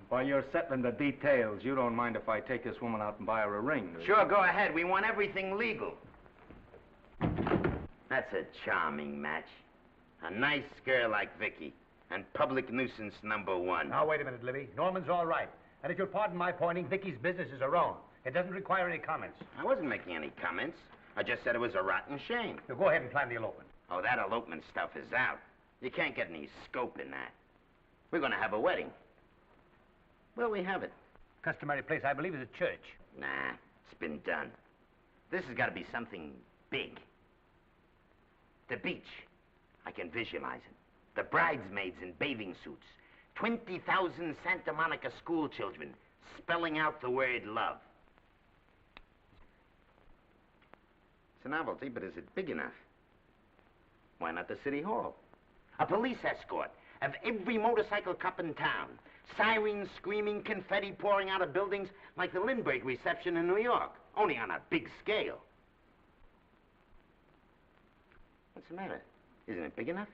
While you're settling the details, you don't mind if I take this woman out and buy her a ring, do you? Sure, go ahead. We want everything legal. That's a charming match. A nice girl like Vicky. And public nuisance #1. Now, wait a minute, Libby. Norman's all right. And if you'll pardon my pointing, Vicky's business is her own. It doesn't require any comments. I wasn't making any comments. I just said it was a rotten shame. Now, go ahead and plan the elopement. Oh, that elopement stuff is out. You can't get any scope in that. We're going to have a wedding. Where'll we have it? Customary place, I believe, is a church. Nah, it's been done. This has got to be something big. The beach. I can visualize it. The bridesmaids in bathing suits. 20,000 Santa Monica school children spelling out the word love. It's a novelty, but is it big enough? Why not the city hall? A police escort of every motorcycle cop in town. Sirens screaming, confetti pouring out of buildings like the Lindbergh reception in New York, only on a big scale. What's the matter? Isn't it big enough?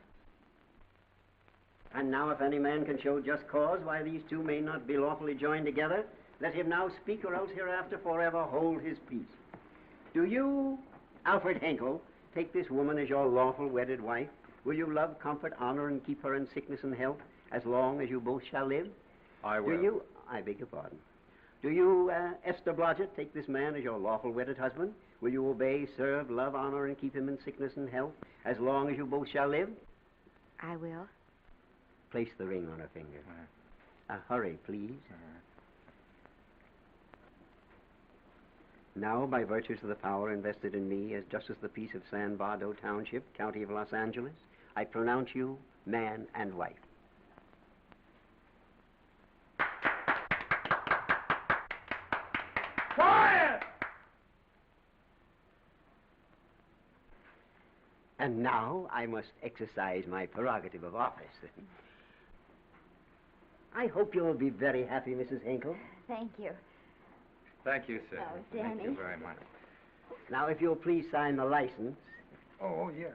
And now if any man can show just cause why these two may not be lawfully joined together, let him now speak, or else hereafter forever hold his peace. Do you, Alfred Henkel, take this woman as your lawful wedded wife? Will you love, comfort, honor, and keep her in sickness and health as long as you both shall live? I will. Do you, I beg your pardon. Do you, Esther Blodgett, take this man as your lawful wedded husband? Will you obey, serve, love, honor, and keep him in sickness and health as long as you both shall live? I will. Place the ring on her finger. Hurry, please. Now, by virtues of the power invested in me as Justice of the Peace of San Bardo Township, County of Los Angeles, I pronounce you man and wife. Quiet! And now I must exercise my prerogative of office. I hope you'll be very happy, Mrs. Henkel. Thank you. Thank you, sir. Oh, Thank Danny. you very much. Now, if you'll please sign the license. Oh, yeah.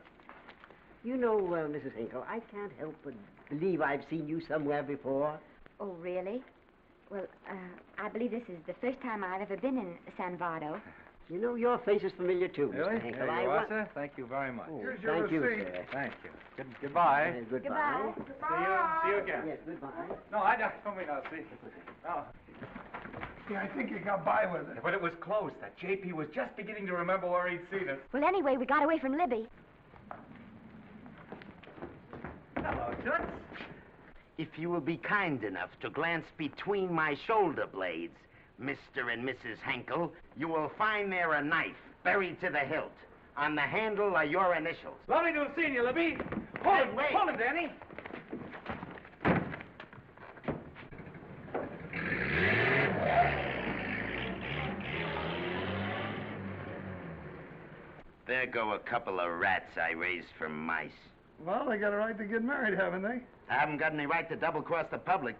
You know, Mrs. Henkel, I can't help but believe I've seen you somewhere before. Oh, really? Well, I believe this is the first time I've ever been in San Vardo. You know, your face is familiar, too, Really? Mr. Henkel. There you are, sir. Thank you very much. Oh, Here's your thank you, receipt. sir. Thank you. Goodbye. Goodbye. See you again. Yes, goodbye. No, I don't mean I'll see. Oh. Yeah, I think you got by with it. But it was close. That JP was just beginning to remember where he'd seen us. Well, anyway, we got away from Libby. Hello, Toots. If you will be kind enough to glance between my shoulder blades, Mr. and Mrs. Henkel, you will find there a knife buried to the hilt. On the handle are your initials. Lovely to have seen you, Libby. Hold wait. Hold him, Danny. There go a couple of rats I raised from mice. Well, they got a right to get married, haven't they? I haven't got any right to double-cross the public,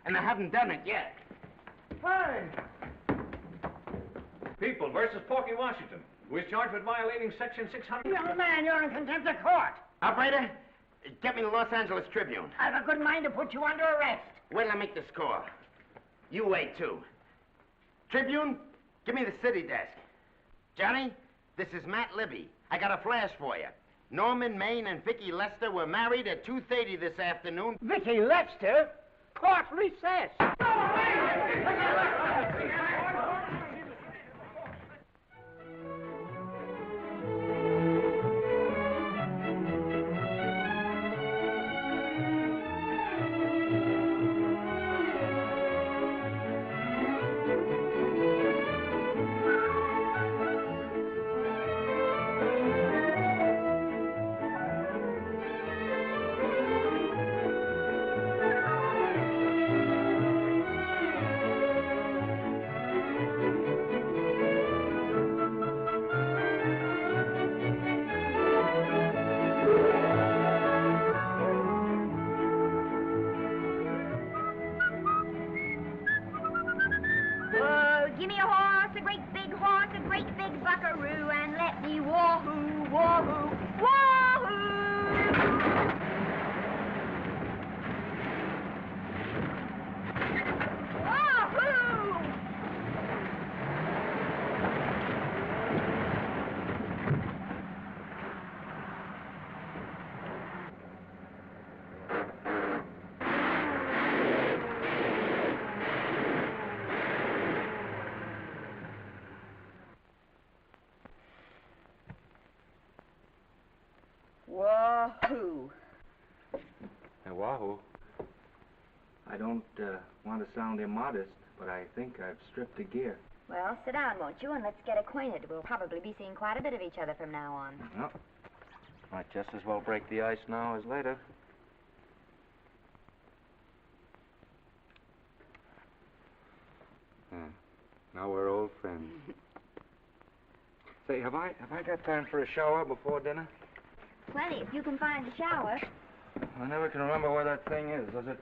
and I haven't done it yet. Hey! People versus Porky Washington, who is charged with violating Section 600. Young man, you're in contempt of court. Operator, get me the Los Angeles Tribune. I've a good mind to put you under arrest. Wait till I make the score. You wait, too. Tribune, give me the city desk. Johnny, this is Matt Libby. I got a flash for you. Norman Maine and Vicky Lester were married at 2:30 this afternoon. Vicky Lester? Court recess. give me a horse, a great big horse, a great big buckaroo, and let me wahoo, wahoo, wahoo! Wahoo. Now, wahoo. I don't want to sound immodest, but I think I've stripped a gear. Well, sit down, won't you, and let's get acquainted. We'll probably be seeing quite a bit of each other from now on. Well, might just as well break the ice now as later. Now we're old friends. Say, have I got time for a shower before dinner? Plenty, if you can find a shower. I never can remember where that thing is. Does it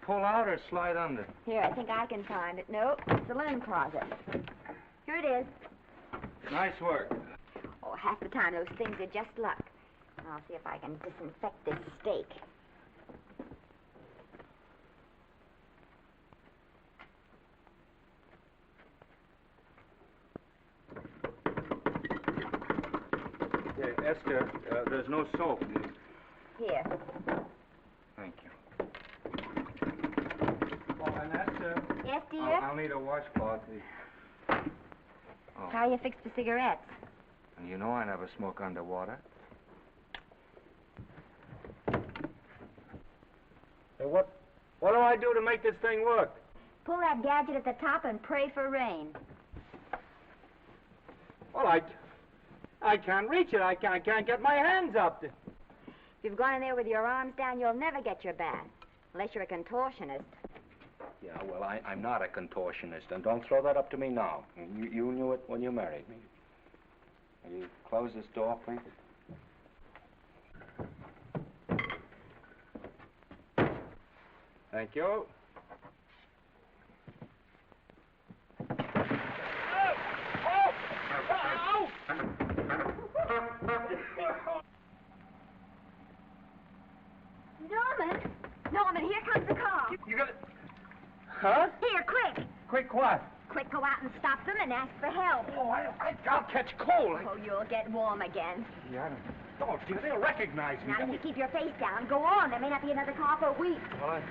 pull out or slide under? Here, I think I can find it. No, it's the linen closet. Here it is. Nice work. Oh, half the time those things are just luck. I'll see if I can disinfect this steak. Yeah, Esther, there's no soap. Here. Thank you. Oh, and Esther. Yes, dear? I'll need a washcloth. Oh. How are you fixed for cigarettes? And you know I never smoke underwater. Hey, what do I do to make this thing work? Pull that gadget at the top and pray for rain. Well, I can't reach it. I can't get my hands up. If you've gone in there with your arms down, you'll never get your bath. Unless you're a contortionist. Yeah, well, I'm not a contortionist, and don't throw that up to me now. You knew it when you married me. Will you close this door, please? Thank you. Norman, here comes the car. You got it? Huh? Here, quick. Quick what? Quick, go out and stop them and ask for help. Oh, I'll catch cold. Oh, you'll get warm again. Yeah, I don't. Oh, dear, they'll recognize me. Now, you keep your face down. Go on. There may not be another car for a week. Well,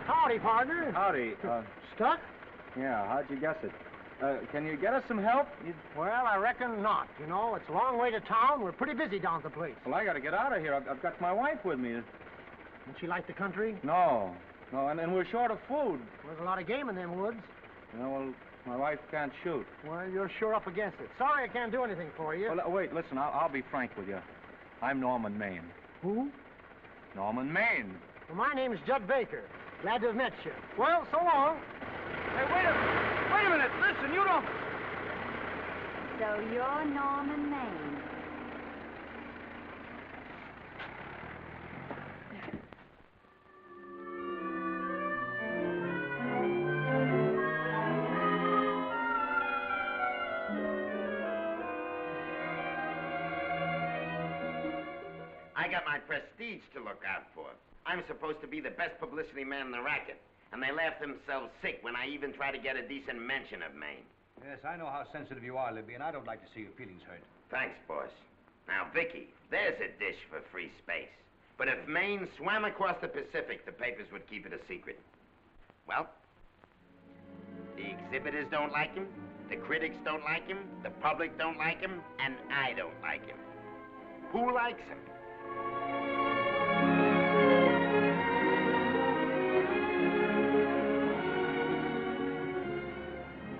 howdy, partner. Howdy. Stuck? Yeah, how'd you guess it? Can you get us some help? Well, I reckon not. You know, it's a long way to town. We're pretty busy down at the place. Well, I got to get out of here. I've got my wife with me. Doesn't she like the country? No, and we're short of food. There's a lot of game in them woods. You know, well, my wife can't shoot. Well, you're sure up against it. Sorry I can't do anything for you. Well, wait, listen, I'll be frank with you. I'm Norman Maine. Who? Norman Maine. Well, my name's Judd Baker. Glad to have met you. Well, so long. Hey, wait a minute. Listen, you don't... So you're Norman Maine. I got my prestige to look out for. I'm supposed to be the best publicity man in the racket, and they laugh themselves sick when I even try to get a decent mention of Maine. Yes, I know how sensitive you are, Libby, and I don't like to see your feelings hurt. Thanks, boss. Now, Vicky, there's a dish for free space. But if Maine swam across the Pacific, the papers would keep it a secret. Well, the exhibitors don't like him, the critics don't like him, the public don't like him, and I don't like him. Who likes him?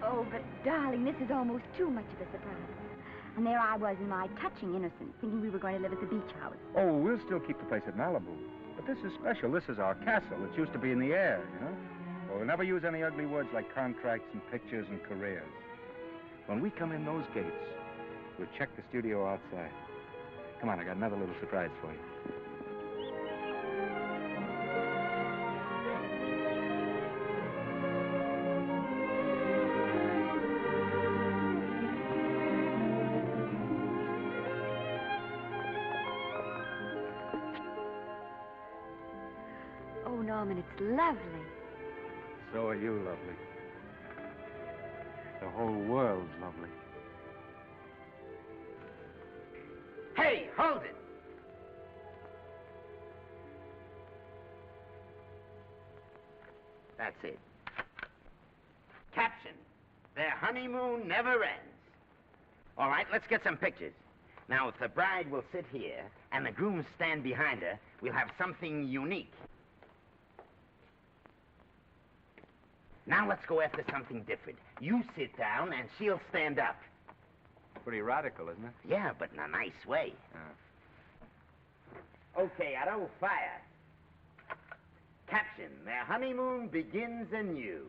Oh, but darling, this is almost too much of a surprise. And there I was in my touching innocence, thinking we were going to live at the beach house. Oh, we'll still keep the place at Malibu. But this is special. This is our castle. It used to be in the air, you know? Well, we'll never use any ugly words like contracts and pictures and careers. When we come in those gates, we'll check the studio outside. Come on, I got another little surprise for you. Norman, it's lovely. So are you lovely. The whole world's lovely. Hey, hold it! That's it. Caption: their honeymoon never ends. All right, let's get some pictures. Now, if the bride will sit here and the groom stand behind her, we'll have something unique. Now let's go after something different. You sit down and she'll stand up. Pretty radical, isn't it? Yeah, but in a nice way. Okay, Otto, fire. Caption: their honeymoon begins anew.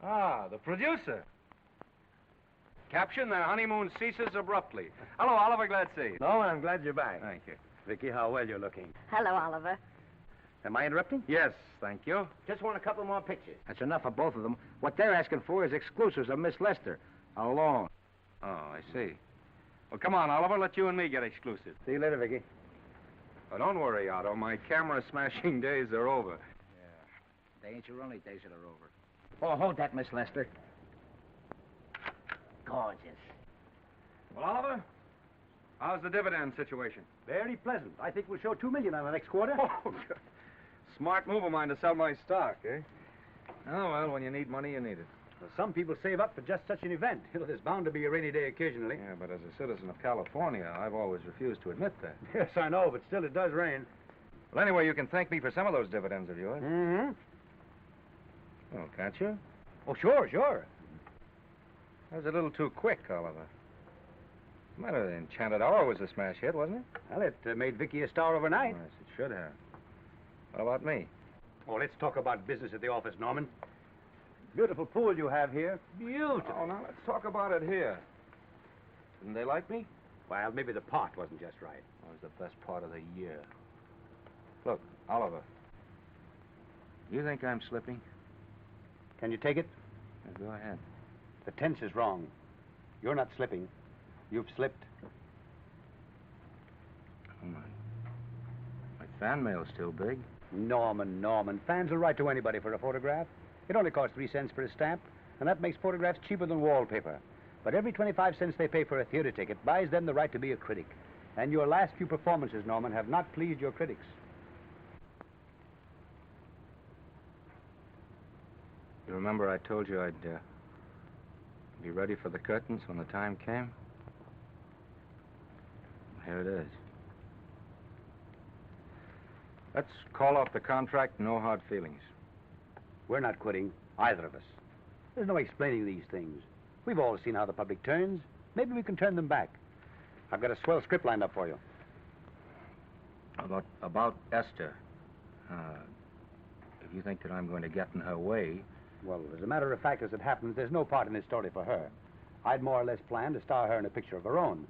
Ah, the producer. Caption: their honeymoon ceases abruptly. Hello, Oliver, glad to see you. No, I'm glad you're back. Thank you. Vicky, how well you're looking. Hello, Oliver. Am I interrupting? Yes, thank you. Just want a couple more pictures. That's enough of both of them. What they're asking for is exclusives of Miss Lester. Alone. Oh, I see. Well, come on, Oliver, let you and me get exclusive. See you later, Vicky. Oh, don't worry, Otto. My camera smashing days are over. They ain't your only days that are over. Oh, hold that, Miss Lester. Gorgeous. Well, Oliver, how's the dividend situation? Very pleasant. I think we'll show $2 million on the next quarter. Oh, good. Smart move of mine to sell my stock, eh? Oh, well, when you need money, you need it. Well, some people save up for just such an event. You know, there's bound to be a rainy day occasionally. Yeah, but as a citizen of California, I've always refused to admit that. Yes, I know, but still it does rain. Well, anyway, you can thank me for some of those dividends of yours. Mm-hmm. Oh, can't you? Oh, sure, sure. That was a little too quick, Oliver. The matter, the Enchanted Hour was a smash hit, wasn't it? Well, it made Vicky a star overnight. Yes, it should have. What about me? Oh, let's talk about business at the office, Norman. Beautiful pool you have here. Beautiful. Oh, now let's talk about it here. Didn't they like me? Well, maybe the pot wasn't just right. That was the best part of the year. Look, Oliver. You think I'm slipping? Can you take it? Yeah, go ahead. The tense is wrong. You're not slipping. You've slipped. Oh, my fan mail's still big. Norman. Fans will write to anybody for a photograph. It only costs 3 cents for a stamp, and that makes photographs cheaper than wallpaper. But every 25 cents they pay for a theater ticket buys them the right to be a critic. And your last few performances, Norman, have not pleased your critics. You remember I told you I'd be ready for the curtains when the time came? Here it is. Let's call off the contract, no hard feelings. We're not quitting, either of us. There's no explaining these things. We've all seen how the public turns. Maybe we can turn them back. I've got a swell script lined up for you. About Esther. If you think that I'm going to get in her way... Well, as a matter of fact, as it happens, there's no part in this story for her. I'd more or less planned to star her in a picture of her own,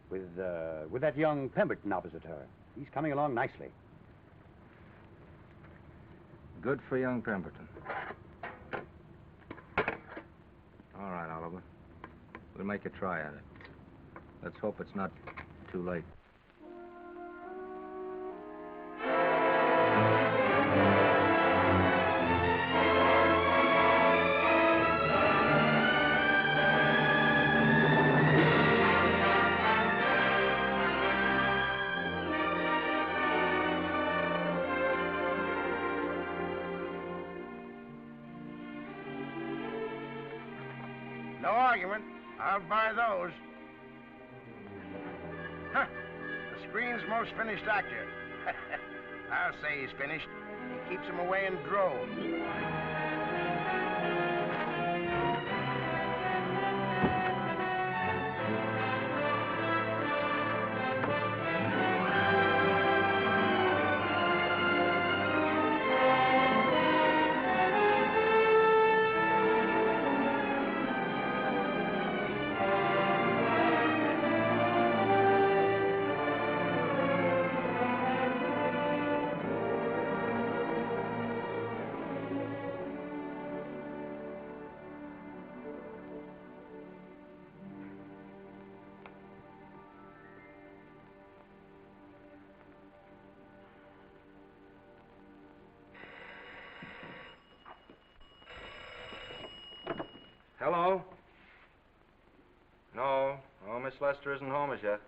with that young Pemberton opposite her. He's coming along nicely. Good for young Pemberton. All right, Oliver. We'll make a try at it. Let's hope it's not too late. No argument. I'll buy those. Huh. The screen's most finished actor. I'll say he's finished. He keeps them away in droves. Hello? No, Miss Lester isn't home as yet.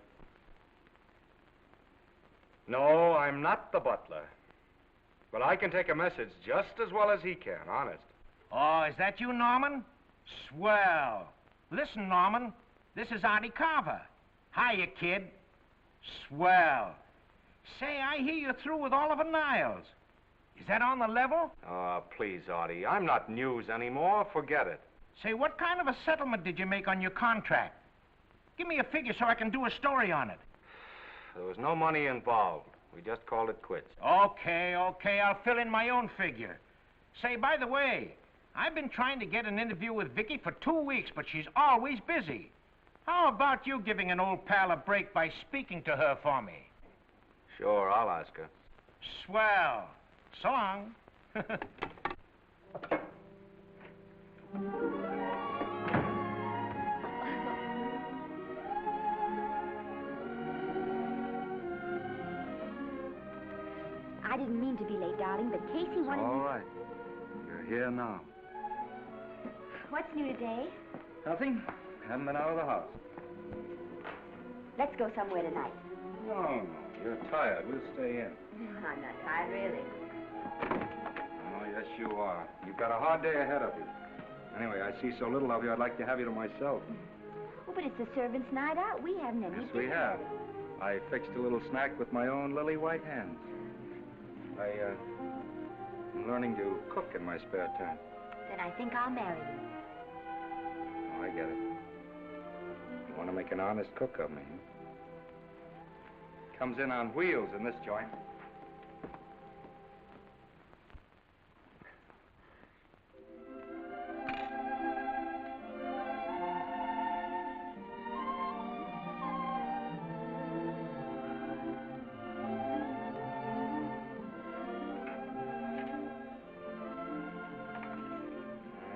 No, I'm not the butler. But I can take a message just as well as he can, honest. Oh, is that you, Norman? Swell. Listen, Norman, this is Artie Carver. Hiya, kid. Swell. Say, I hear you're through with Oliver Niles. Is that on the level? Oh, please, Artie. I'm not news anymore. Forget it. Say, what kind of a settlement did you make on your contract? Give me a figure so I can do a story on it. There was no money involved. We just called it quits. Okay, I'll fill in my own figure. Say, by the way, I've been trying to get an interview with Vicky for 2 weeks, but she's always busy. How about you giving an old pal a break by speaking to her for me? Sure, I'll ask her. Swell. So long. I didn't mean to be late, darling, but Casey wanted All right. You're here now. What's new today? Nothing. Haven't been out of the house. Let's go somewhere tonight. No. You're tired. We'll stay in. I'm not tired, really. Oh, yes, you are. You've got a hard day ahead of you. Anyway, I see so little of you, I'd like to have you to myself. Oh, but it's the servants' night out. We haven't any Yes, we dinner. have. I fixed a little snack with my own lily white hands. I'm learning to cook in my spare time. Then I think I'll marry you. Oh, I get it. You want to make an honest cook of me. Comes in on wheels in this joint.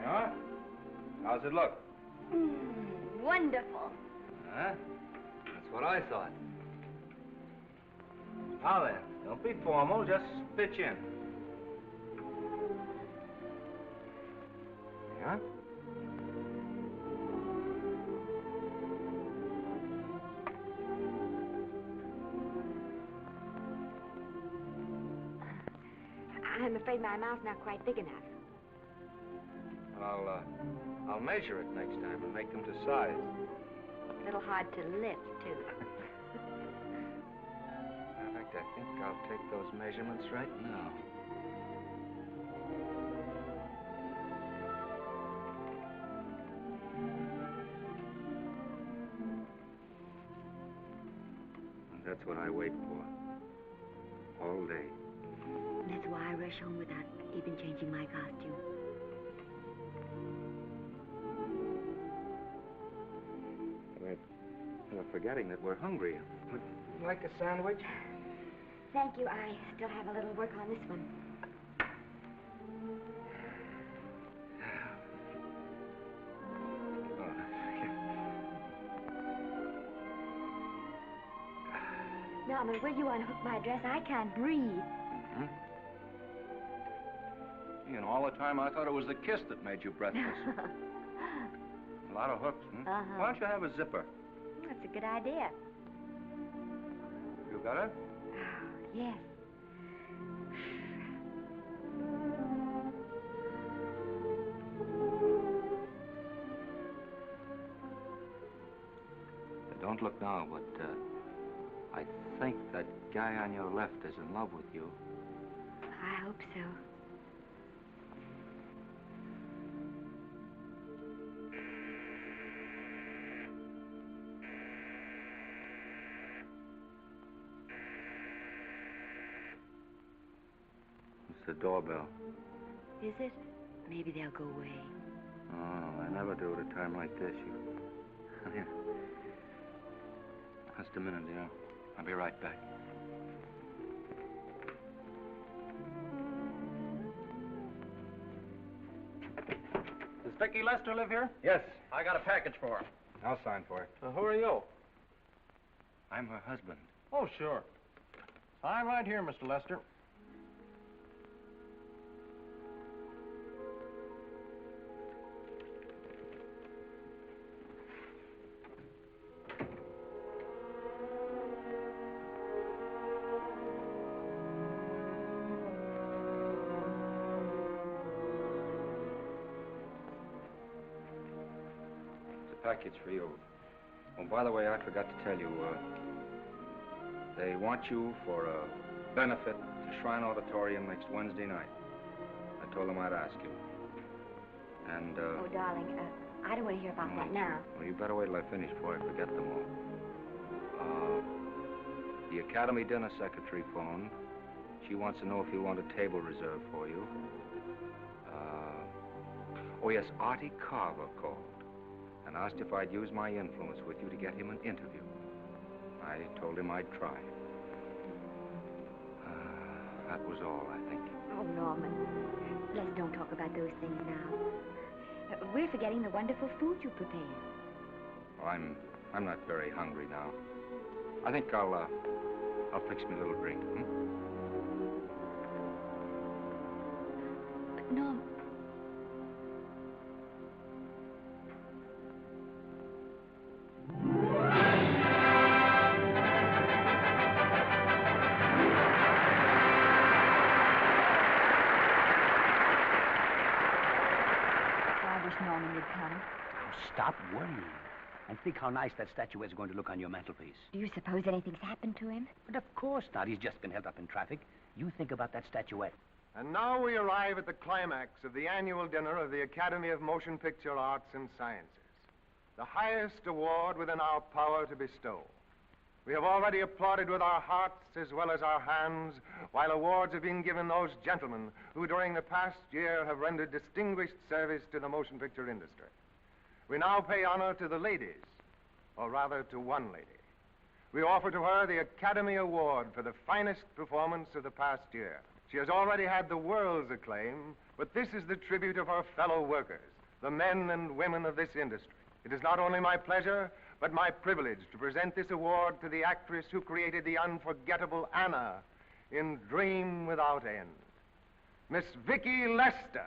Yeah? How's it look? Wonderful. Huh? That's what I thought. Now then, don't be formal, just pitch in. Yeah? I'm afraid my mouth's not quite big enough. I'll measure it next time and make them to size. A little hard to lift, too. In fact, I think I'll take those measurements right now. And that's what I wait for. All day. And that's why I rush home without even changing my costume. We're forgetting that we're hungry. Would you like a sandwich? Thank you. I still have a little work on this one. Norman, will you unhook my dress? I can't breathe. Mm-hmm. You know, all the time I thought it was the kiss that made you breathless. A lot of hooks, hmm? Uh-huh. Why don't you have a zipper? That's a good idea. You got it? Yes. Don't look now, but I think that guy on your left is in love with you. I hope so. It's the doorbell. Is it? Maybe they'll go away. Oh, I never do at a time like this. You... Just a minute, dear. I'll be right back. Does Vicky Lester live here? Yes. I got a package for her. I'll sign for it. Who are you? I'm her husband. Oh, sure. Sign right here, Mr. Lester. package for you. Oh, by the way, I forgot to tell you, they want you for a benefit to Shrine Auditorium next Wednesday night. I told them I'd ask you. And, Oh, darling, I don't want to hear about that now. Well, you better wait till I finish before I forget them all. The Academy dinner secretary phoned. She wants to know if you want a table reserved for you. Oh, yes, Artie Carver called and asked if I'd use my influence with you to get him an interview. I told him I'd try. That was all, I think. Oh, Norman, let's don't talk about those things now. We're forgetting the wonderful food you prepared. Oh, I'm not very hungry now. I think I'll fix me a little drink, But, Norm... Norman would come. Stop worrying. And think how nice that statuette is going to look on your mantelpiece. Do you suppose anything's happened to him? But of course not. He's just been held up in traffic. You think about that statuette. And now we arrive at the climax of the annual dinner of the Academy of Motion Picture Arts and Sciences, the highest award within our power to bestow. We have already applauded with our hearts as well as our hands, while awards have been given those gentlemen who during the past year have rendered distinguished service to the motion picture industry. We now pay honor to the ladies, or rather to one lady. We offer to her the Academy Award for the finest performance of the past year. She has already had the world's acclaim, but this is the tribute of her fellow workers, the men and women of this industry. It is not only my pleasure, but my privilege to present this award to the actress who created the unforgettable Anna in Dream Without End, Miss Vicki Lester.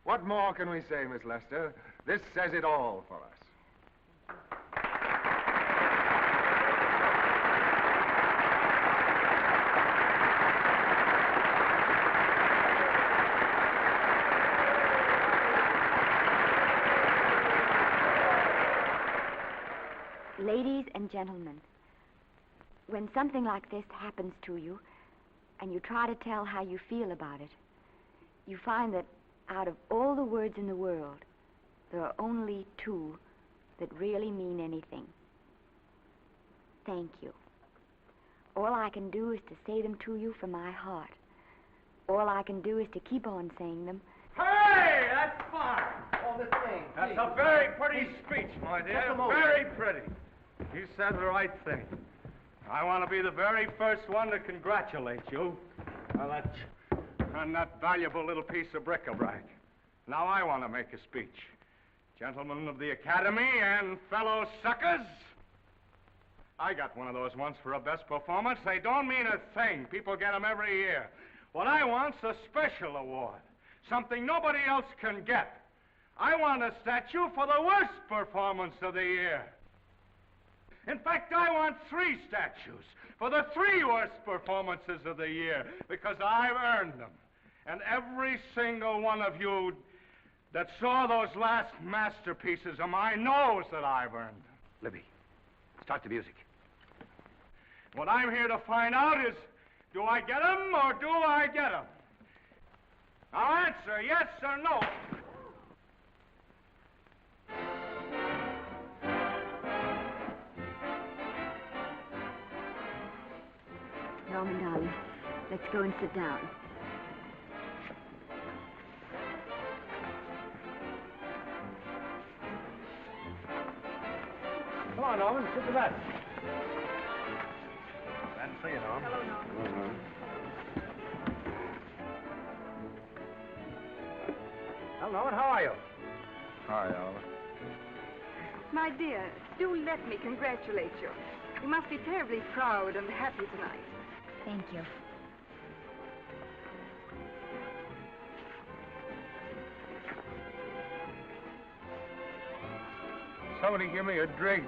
What more can we say, Miss Lester? This says it all for us. Ladies and gentlemen, when something like this happens to you, and you try to tell how you feel about it, you find that out of all the words in the world, there are only two that really mean anything. Thank you. All I can do is to say them to you from my heart. All I can do is to keep on saying them. Hey, that's fine. Oh, Miss Lane. That's a very pretty speech, my dear. Very pretty. You said the right thing. I want to be the very first one to congratulate you on that valuable little piece of bric-a-brac. Now I want to make a speech. Gentlemen of the Academy and fellow suckers, I got one of those once for a best performance. They don't mean a thing. People get them every year. What I want's a special award, something nobody else can get. I want a statue for the worst performance of the year. In fact, I want 3 statues for the 3 worst performances of the year, because I've earned them. And every single one of you that saw those last masterpieces of mine knows that I've earned them. Libby, start the music. What I'm here to find out is, do I get them or do I get them? Now answer yes or no. Norman, darling, let's go and sit down. Come on, Norman, sit to that. Glad to see you, Norman. Hello, Norman. Well, Norman, how are you? Hi, Oliver. My dear, do let me congratulate you. You must be terribly proud and happy tonight. Thank you. Somebody give me a drink.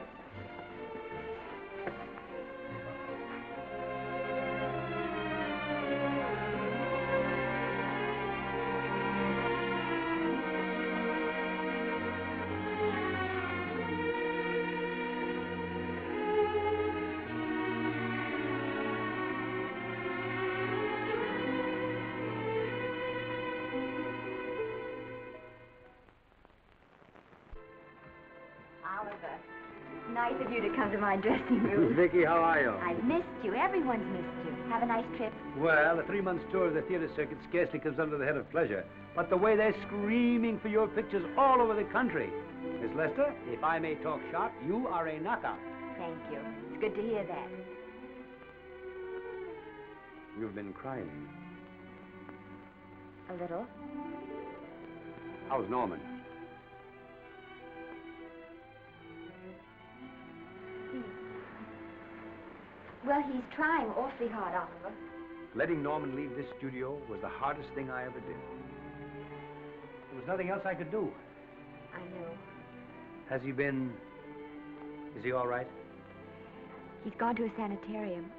Oliver, it's nice of you to come to my dressing room. Vicky, how are you? I've missed you. Everyone's missed you. Have a nice trip. Well, a 3-month tour of the theater circuit scarcely comes under the head of pleasure. But the way they're screaming for your pictures all over the country. Miss Lester, if I may talk shop, you are a knockout. Thank you. It's good to hear that. You've been crying. A little. How's Norman? Well, he's trying awfully hard, Oliver. Letting Norman leave this studio was the hardest thing I ever did. There was nothing else I could do. I know. Has he been... Is he all right? He's gone to a sanitarium.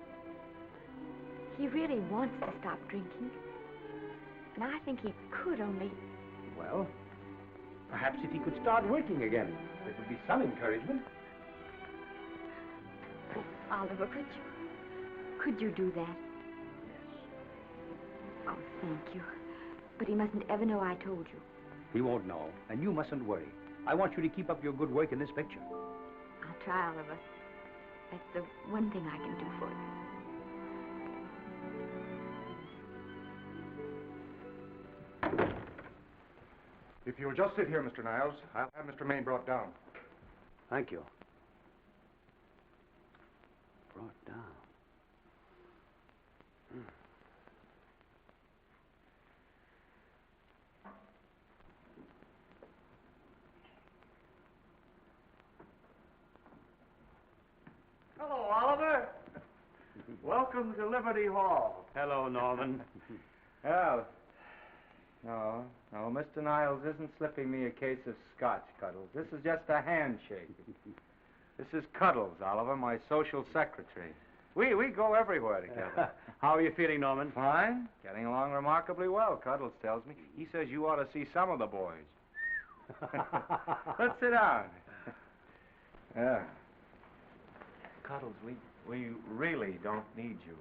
He really wants to stop drinking. And I think he could only... Well, perhaps if he could start working again, there would be some encouragement. Oliver, could you do that? Yes. Oh, thank you. But he mustn't ever know I told you. He won't know, and you mustn't worry. I want you to keep up your good work in this picture. I'll try, Oliver. That's the one thing I can do for you. If you'll just sit here, Mr. Niles, I'll have Mr. Maine brought down. Thank you. Brought down. Hello, Oliver. Welcome to Liberty Hall. Hello, Norman. Well, no, Mr. Niles isn't slipping me a case of scotch, Cuddles. This is just a handshake. This is Cuddles, Oliver, my social secretary. We go everywhere together. How are you feeling, Norman? Fine. Getting along remarkably well, Cuddles tells me. He says you ought to see some of the boys. Let's sit down. Yeah. Cuddles, we really don't need you.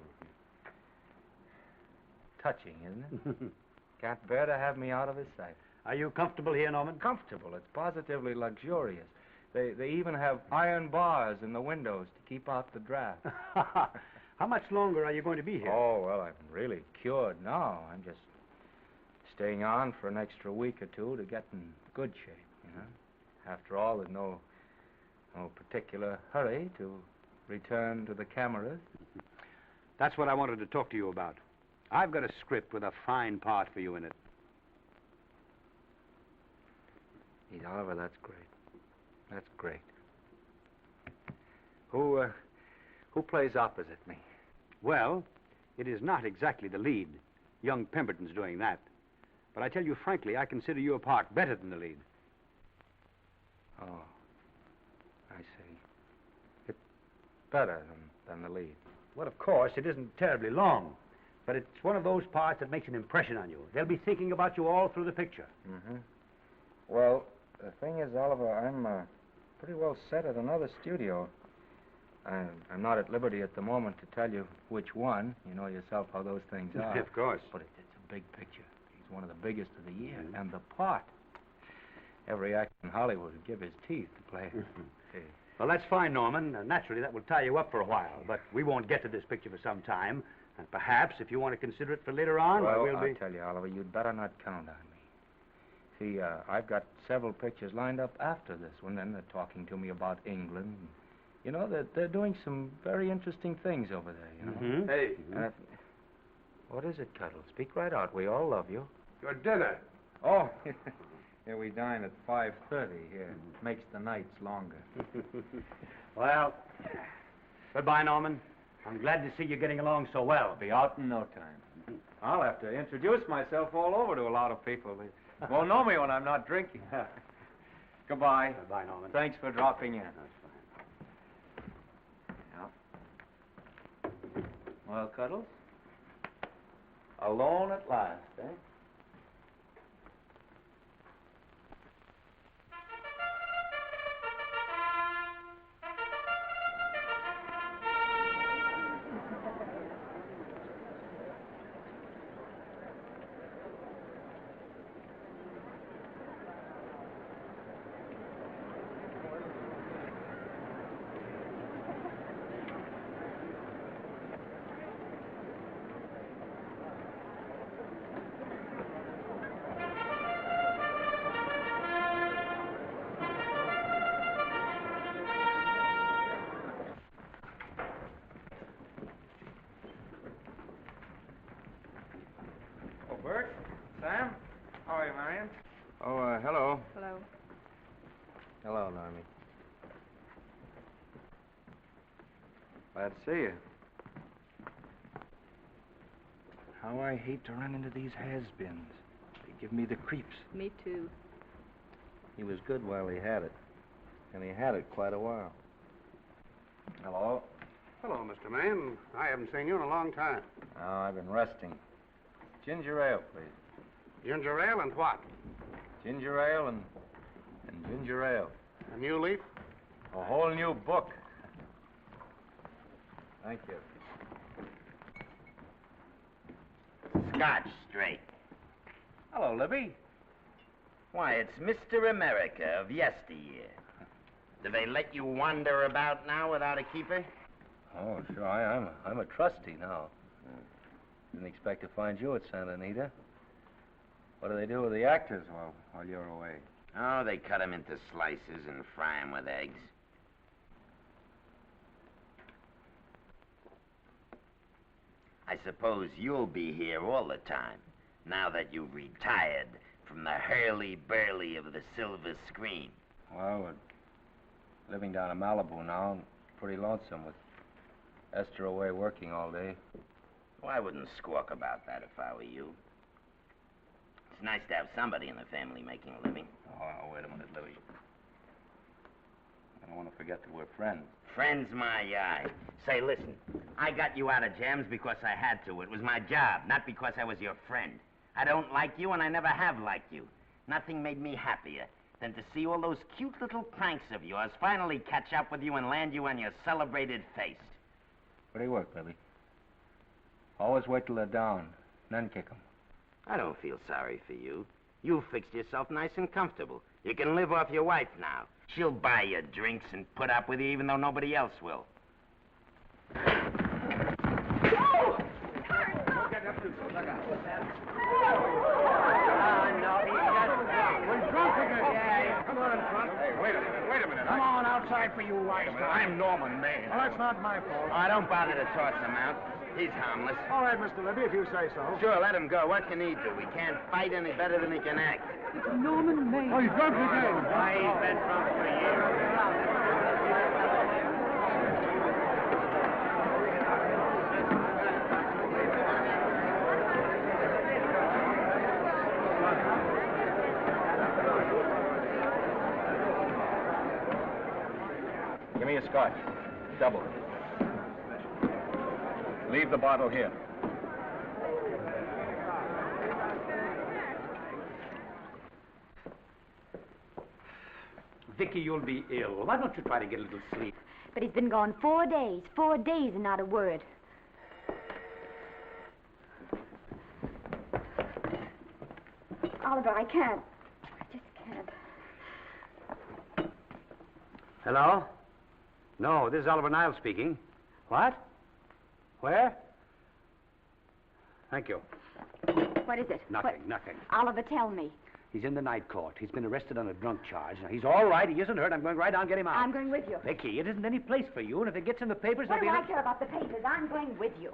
Touching, isn't it? Can't bear to have me out of his sight. Are you comfortable here, Norman? Comfortable. It's positively luxurious. They even have iron bars in the windows to keep out the draft. How much longer are you going to be here? Oh, well, I'm really cured now. I'm just staying on for an extra week or two to get in good shape, you know. After all, there's no particular hurry to return to the cameras. That's what I wanted to talk to you about. I've got a script with a fine part for you in it. Gee, Oliver, that's great. That's great. Who plays opposite me? Well, it is not exactly the lead. Young Pemberton's doing that. But I tell you frankly, I consider your part better than the lead. Oh, I see. It's better than the lead. Well, of course, it isn't terribly long. But it's one of those parts that makes an impression on you. They'll be thinking about you all through the picture. Mm-hmm. Well, the thing is, Oliver, I'm pretty well set at another studio. I'm not at liberty at the moment to tell you which one. You know yourself how those things are. Of course. But it's a big picture. It's one of the biggest of the year. Mm-hmm. And the part. Every actor in Hollywood would give his teeth to play it. Well, that's fine, Norman. Naturally, that will tie you up for a while. But we won't get to this picture for some time. And perhaps, if you want to consider it for later on, well, we'll be... I'll tell you, Oliver, you'd better not count on me. See, I've got several pictures lined up after this one. Then they're talking to me about England. You know, they're doing some very interesting things over there, you know. Mm-hmm. Hey. What is it, Cuddle? Speak right out. We all love you. Your dinner. Oh, here we dine at 5:30 here. Makes the nights longer. Well, goodbye, Norman. I'm glad to see you getting along so well. Be out in no time. I'll have to introduce myself all over to a lot of people. They won't know me when I'm not drinking. Goodbye. Bye, Norman. Thanks for dropping in. Yeah. Well, Cuddles? Alone at last, eh? Bert? Sam? How are you, Marion? Oh, hello. Hello. Hello, Normie. Glad to see you. How I hate to run into these has-beens. They give me the creeps. Me too. He was good while he had it. And he had it quite a while. Hello? Hello, Mr. Maine. I haven't seen you in a long time. Oh, I've been resting. Ginger ale, please. Ginger ale and what? Ginger ale and ginger ale. A new leaf? A whole new book. Thank you. Scotch straight. Hello, Libby. Why, it's Mr. America of yesteryear. Do they let you wander about now without a keeper? Oh, sure. I'm a trustee now. Didn't expect to find you at Santa Anita. What do they do with the actors while you're away? Oh, they cut them into slices and fry them with eggs. I suppose you'll be here all the time, now that you've retired from the hurly-burly of the silver screen. Well, we're living down in Malibu now, and pretty lonesome with Esther away working all day. Well, I wouldn't squawk about that if I were you. It's nice to have somebody in the family making a living. Oh, wait a minute, Libby. I don't want to forget that we're friends. Friends, my eye. Say, listen, I got you out of jams because I had to. It was my job, not because I was your friend. I don't like you, and I never have liked you. Nothing made me happier than to see all those cute little pranks of yours finally catch up with you and land you on your celebrated face. Where do you work, Libby? Always wait till they're down, then kick them. I don't feel sorry for you. You fixed yourself nice and comfortable. You can live off your wife now. She'll buy you drinks and put up with you even though nobody else will. Wait a minute. Come on outside for you, wise guy. I'm Norman Maine. Well, that's not my fault. Oh, don't bother to toss him out. He's harmless. All right, Mr. Libby, if you say so. Sure, let him go. What can he do? He can't fight any better than he can act. Norman Maine. Oh, he's drunk again. Why, he's been drunk for years. Give me a scotch. Double. Leave the bottle here. Vicky, you'll be ill. Why don't you try to get a little sleep? But he's been gone 4 days. 4 days and not a word. Oliver, I can't. I just can't. Hello? No, this is Oliver Niles speaking. What? Where? Thank you. What is it? Nothing. Oliver, tell me. He's in the night court. He's been arrested on a drunk charge. Now, he's all right. He isn't hurt. I'm going right down and get him out. I'm going with you. Vicky, it isn't any place for you, and if it gets in the papers, What do there'll I be... care about the papers? I'm going with you.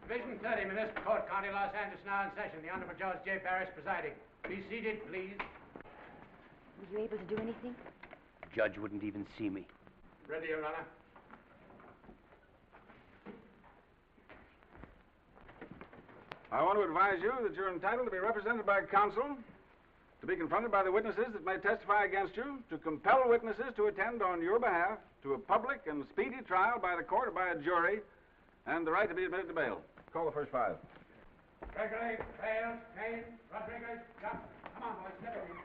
Division 30, Municipal Court, County, Los Angeles, now in session. The Honorable Judge J. Parrish presiding. Be seated, please. Were you able to do anything? The judge wouldn't even see me. Ready, Your Honor. I want to advise you that you're entitled to be represented by counsel, to be confronted by the witnesses that may testify against you, to compel witnesses to attend on your behalf to a public and speedy trial by the court or by a jury, and the right to be admitted to bail. Call the first five. Gregory, Hales, Kane, Rodriguez, Johnson. Come on, boys, step in.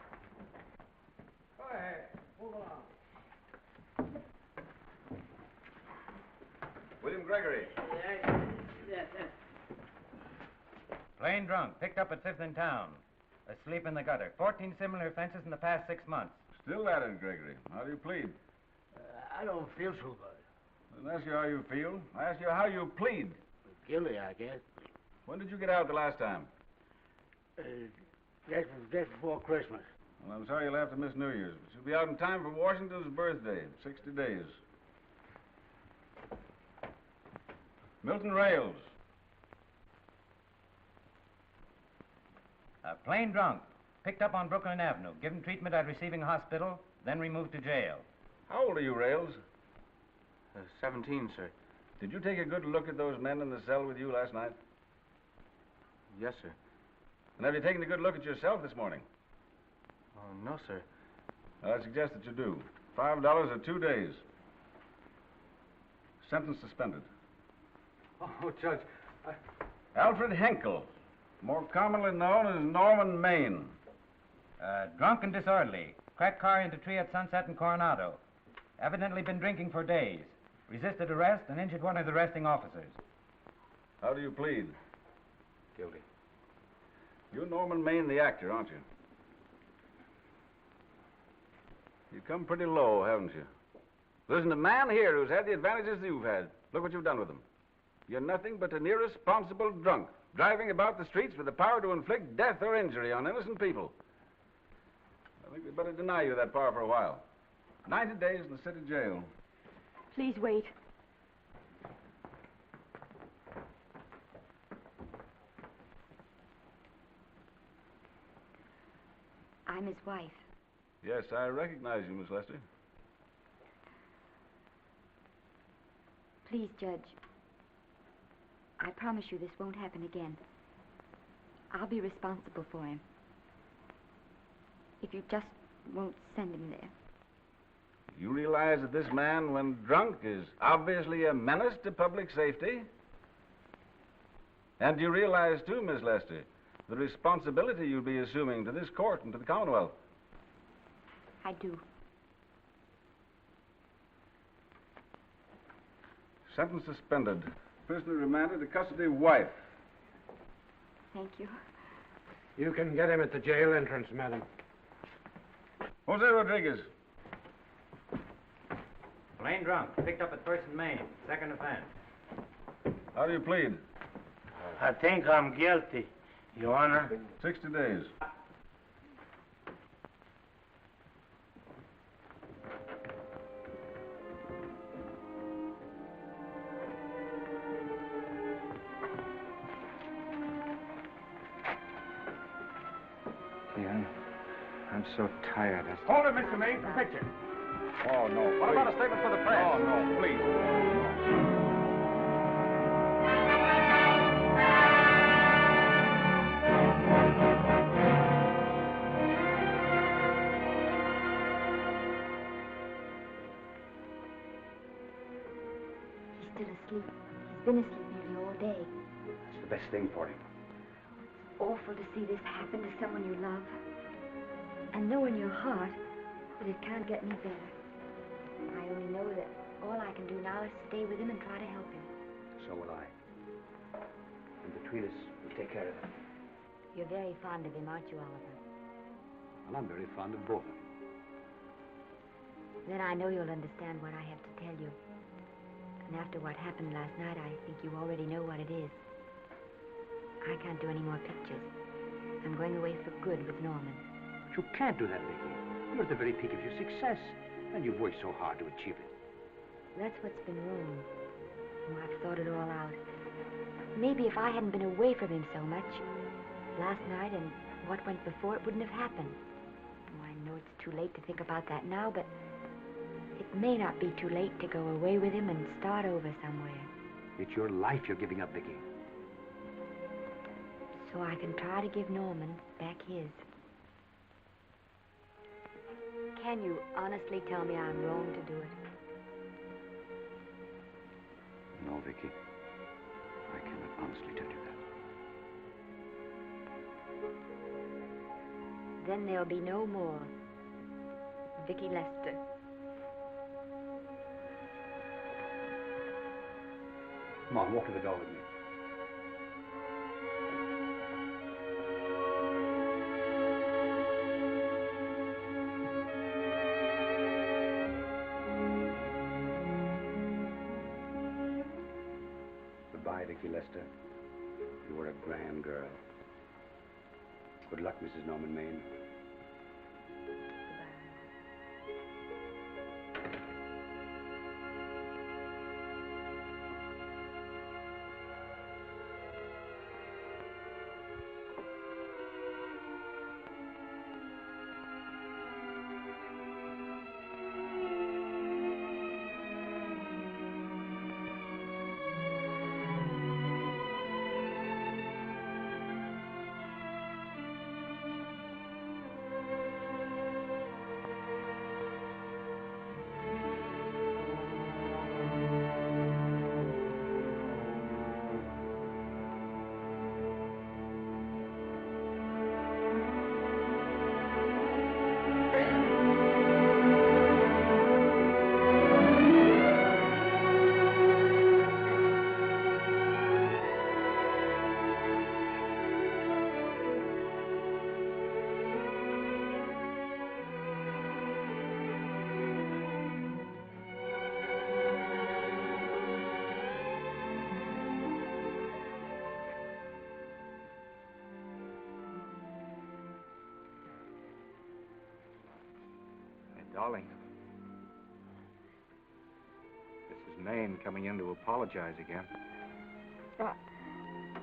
Go ahead. Move along. William Gregory. Yes. Plain drunk, picked up at 5th in town. Asleep in the gutter. 14 similar offenses in the past 6 months. Still at it, Gregory. How do you plead? I don't feel so good. I didn't ask you how you feel. I asked you how you plead. Guilty, I guess. When did you get out the last time? Just before Christmas. Well, I'm sorry you'll have to miss New Year's, but you'll be out in time for Washington's birthday, 60 days. Milton Rails. Plain drunk, picked up on Brooklyn Avenue, given treatment at receiving hospital, then removed to jail. How old are you, Rails? 17, sir. Did you take a good look at those men in the cell with you last night? Yes, sir. And have you taken a good look at yourself this morning? No, sir. Well, I suggest that you do. $5 or 2 days. Sentence suspended. Oh, Judge, Alfred Henkel, more commonly known as Norman Maine. Drunk and disorderly. Cracked car into tree at Sunset and Coronado. Evidently been drinking for days. Resisted arrest and injured one of the arresting officers. How do you plead? Guilty. You're Norman Maine, the actor, aren't you? You've come pretty low, haven't you? There isn't a man here who's had the advantages you've had. Look what you've done with them. You're nothing but an irresponsible drunk, driving about the streets with the power to inflict death or injury on innocent people. I think we'd better deny you that power for a while. 90 days in the city jail. Please wait. I'm his wife. Yes, I recognize you, Miss Lester. Please, Judge. I promise you this won't happen again. I'll be responsible for him. If you just won't send him there. You realize that this man, when drunk, is obviously a menace to public safety? And you realize, too, Miss Lester, the responsibility you'll be assuming to this court and to the Commonwealth? I do. Sentence suspended. Prisoner remanded to custody wife. Thank you. You can get him at the jail entrance, madam. Jose Rodriguez. Plain drunk, picked up at 1st and Main, 2nd offense. How do you plead? I think I'm guilty, Your Honor. 60 days. I'm so tired. Hold it, Mr. Maine. Picture. Oh, no. What about a statement for the press? Oh, no, please. He's still asleep. He's been asleep nearly all day. It's the best thing for him. It's awful to see this happen to someone you love. And know in your heart that it can't get any better. I only know that all I can do now is stay with him and try to help him. So will I. And between us, we'll take care of him. You're very fond of him, aren't you, Oliver? And I'm very fond of both of you. Then I know you'll understand what I have to tell you. And after what happened last night, I think you already know what it is. I can't do any more pictures. I'm going away for good with Norman. But you can't do that, Vicky. You're at the very peak of your success. And you've worked so hard to achieve it. That's what's been wrong. Oh, I've thought it all out. Maybe if I hadn't been away from him so much, last night and what went before, it wouldn't have happened. Oh, I know it's too late to think about that now, but it may not be too late to go away with him and start over somewhere. It's your life you're giving up, Vicky. so I can try to give Norman back his. Can you honestly tell me I'm wrong to do it? No, Vicky. I cannot honestly tell you that. Then there'll be no more Vicky Lester. Come on, walk to the door with me. Goodbye, Vicky Lester. You were a grand girl. Good luck, Mrs. Norman Maine. Darling, this is Maine coming in to apologize again.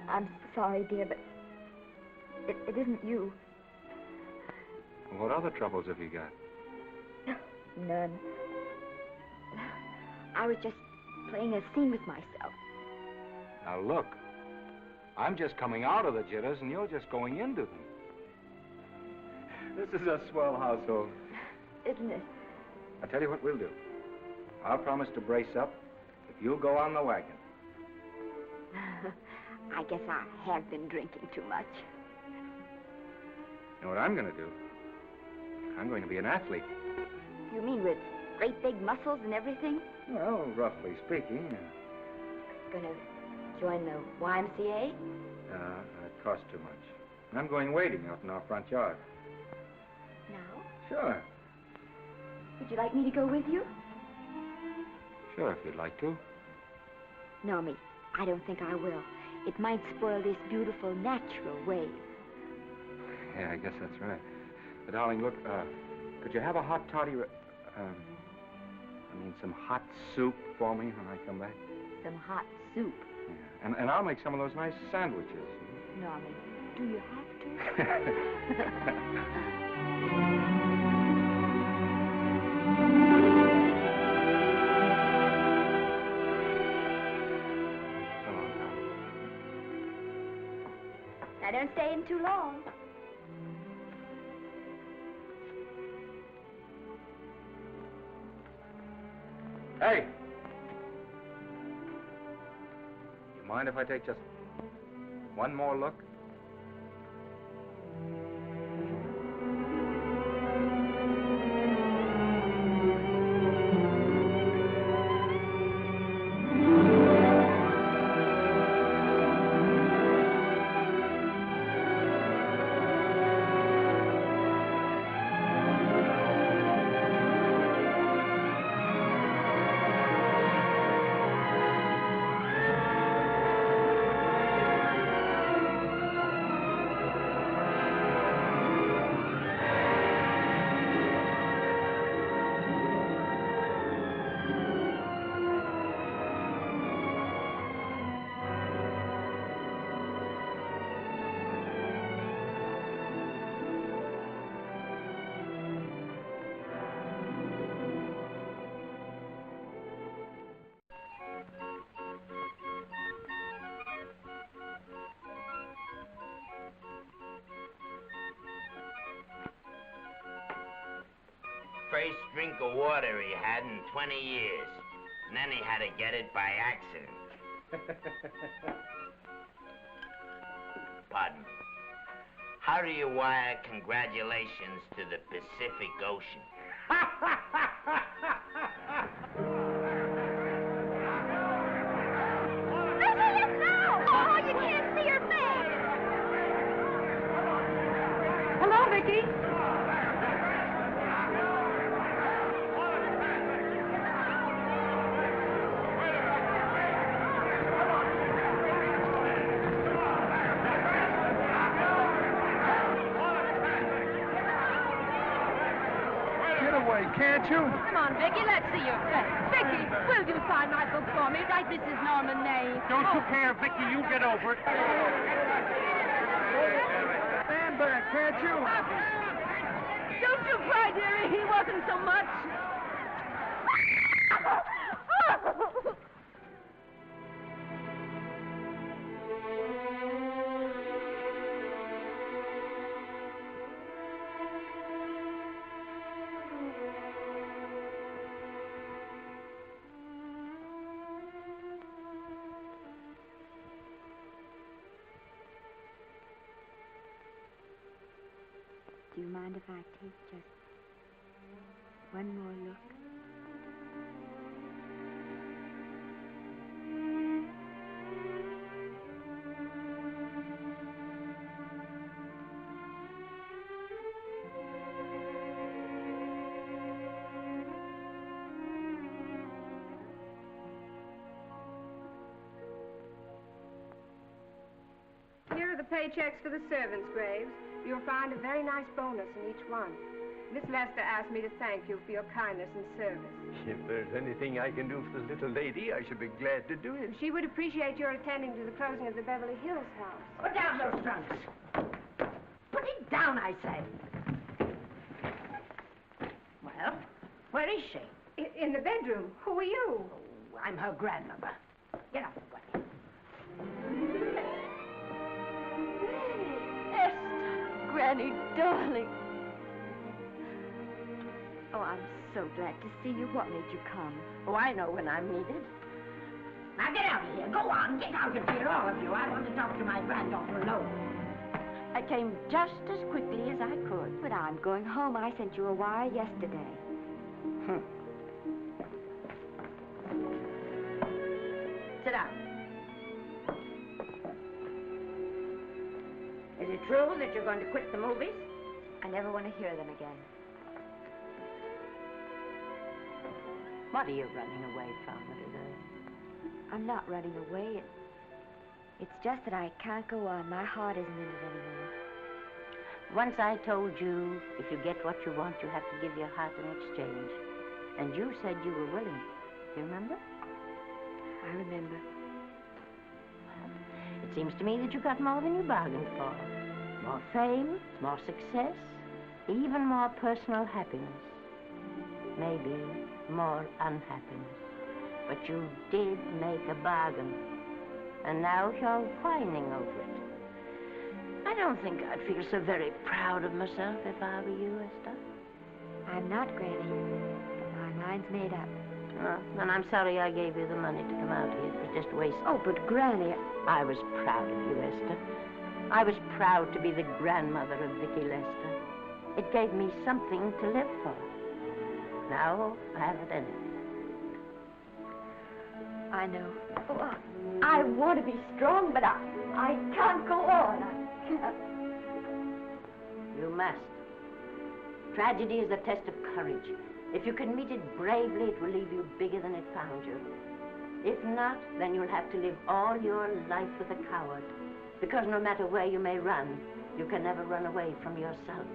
I'm sorry, dear, but it isn't you. What other troubles have you got? None. I was just playing a scene with myself. Now look, I'm just coming out of the jitters and you're just going into them. This is a swell household. Isn't it? I'll tell you what we'll do. I'll promise to brace up if you'll go on the wagon. I guess I have been drinking too much. You know what I'm going to do? I'm going to be an athlete. You mean with great big muscles and everything? Well, roughly speaking. Gonna join the YMCA? It costs too much. I'm going wading out in our front yard. Now? Sure. Would you like me to go with you? Sure, if you'd like to. No, me. I don't think I will. It might spoil this beautiful, natural wave. Yeah, I guess that's right. But, darling, look, could you have a hot toddy, some hot soup for me when I come back? Some hot soup? Yeah. And I'll make some of those nice sandwiches. Norman, do you have to? Now, don't stay in too long. Hey! You mind if I take just one more look? first drink of water he had in 20 years. And then he had to get it by accident. Pardon. How do you wire congratulations to the Pacific Ocean? Oh, you can't see her face. Hello, Vicky. Can't you? Come on, Vicky, let's see your face. Vicky, will you sign my book for me? Write this is Norman May. Don't you care, Vicky? You get over it. Stand back, can't you? Don't you cry, dearie. He wasn't so much. Do you mind if I take just one more look? Here are the paychecks for the servants' graves. You'll find a very nice bonus in each one. Miss Lester asked me to thank you for your kindness and service. If there's anything I can do for the little lady, I should be glad to do it. She would appreciate your attending to the closing of the Beverly Hills house. Put down those trunks. Put it down, I say. Well, where is she? In the bedroom. Who are you? Oh, I'm her grandmother. Get out of the way. Granny, darling. Oh, I'm so glad to see you. What made you come? Oh, I know when I'm needed. Now get out of here. Go on. Get out of here, all of you. I want to talk to my granddaughter alone. I came just as quickly as I could. But I'm going home. I sent you a wire yesterday. Sit down. Is it true that you're going to quit the movies? I never want to hear them again. What are you running away from, little girl? I'm not running away. It's just that I can't go on. My heart isn't in it anymore. Once I told you, if you get what you want, you have to give your heart in exchange. And you said you were willing. Do you remember? I remember. It seems to me that you got more than you bargained for. More fame, more success, even more personal happiness. Maybe more unhappiness. But you did make a bargain. And now you're whining over it. I don't think I'd feel so very proud of myself if I were you, Esther. I'm not, Granny. But my mind's made up. Well, then I'm sorry I gave you the money to come out here. It was just waste. Oh, but Granny... I was proud of you, Esther. I was proud to be the grandmother of Vicky Lester. It gave me something to live for. Now I haven't anything. I know. Oh, I want to be strong, but I can't go on. I can't. You must. Tragedy is a test of courage. If you can meet it bravely, it will leave you bigger than it found you. If not, then you'll have to live all your life with a coward. Because no matter where you may run, you can never run away from yourself.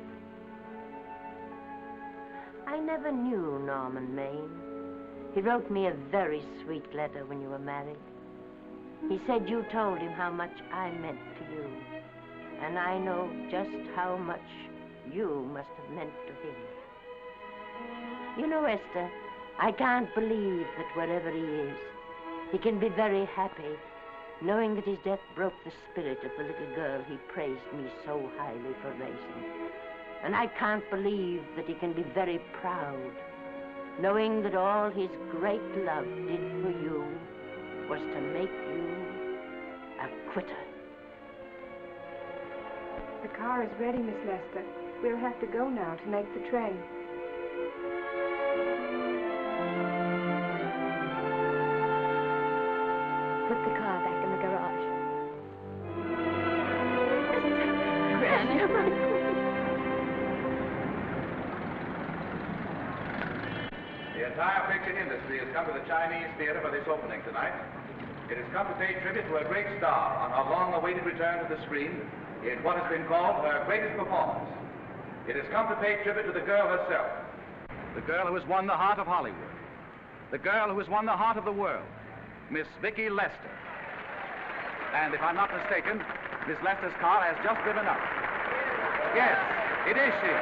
I never knew Norman Maine. He wrote me a very sweet letter when you were married. He said you told him how much I meant to you. And I know just how much you must have meant to him. You know, Esther, I can't believe that wherever he is, he can be very happy, knowing that his death broke the spirit of the little girl he praised me so highly for raising. And I can't believe that he can be very proud, knowing that all his great love did for you was to make you a quitter. The car is ready, Miss Lester. We'll have to go now to make the train. Put the car back in the garage. Granny. The entire picture industry has come to the Chinese theater for this opening tonight. It has come to pay tribute to a great star on her long-awaited return to the screen in what has been called her greatest performance. It has come to pay tribute to the girl herself. The girl who has won the heart of Hollywood. The girl who has won the heart of the world. Miss Vicki Lester. And if I'm not mistaken, Miss Lester's car has just driven up. Yes, it is she.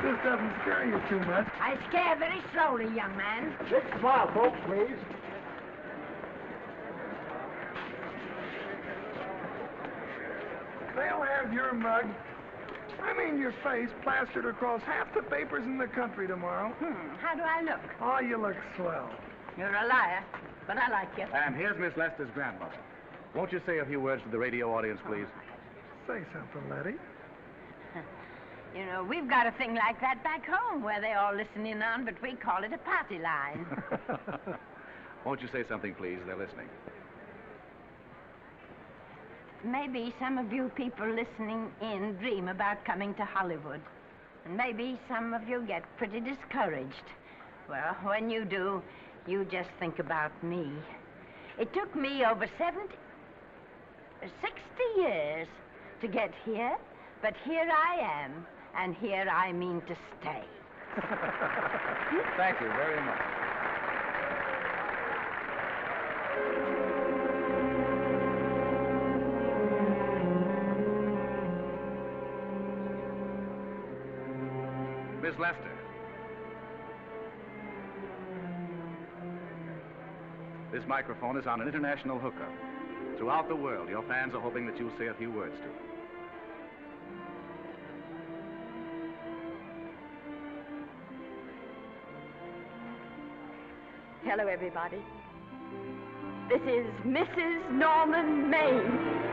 This doesn't scare you too much. I scare very slowly, young man. Just smile, folks, please. They'll have your mug, I mean your face, plastered across half the papers in the country tomorrow. How do I look? Oh, you look swell. You're a liar, but I like you. And here's Miss Lester's grandmother. Won't you say a few words to the radio audience, please? Say something, Letty. You know, we've got a thing like that back home where they all listen in on, but we call it a party line. Won't you say something, please? They're listening. Maybe some of you people listening in dream about coming to Hollywood. And maybe some of you get pretty discouraged. Well, when you do, you just think about me. It took me over 60 years to get here, but here I am. And here I mean to stay. Thank you very much. Miss Lester. This microphone is on an international hookup. Throughout the world, your fans are hoping that you'll say a few words to them. Hello, everybody. This is Mrs. Norman Maine.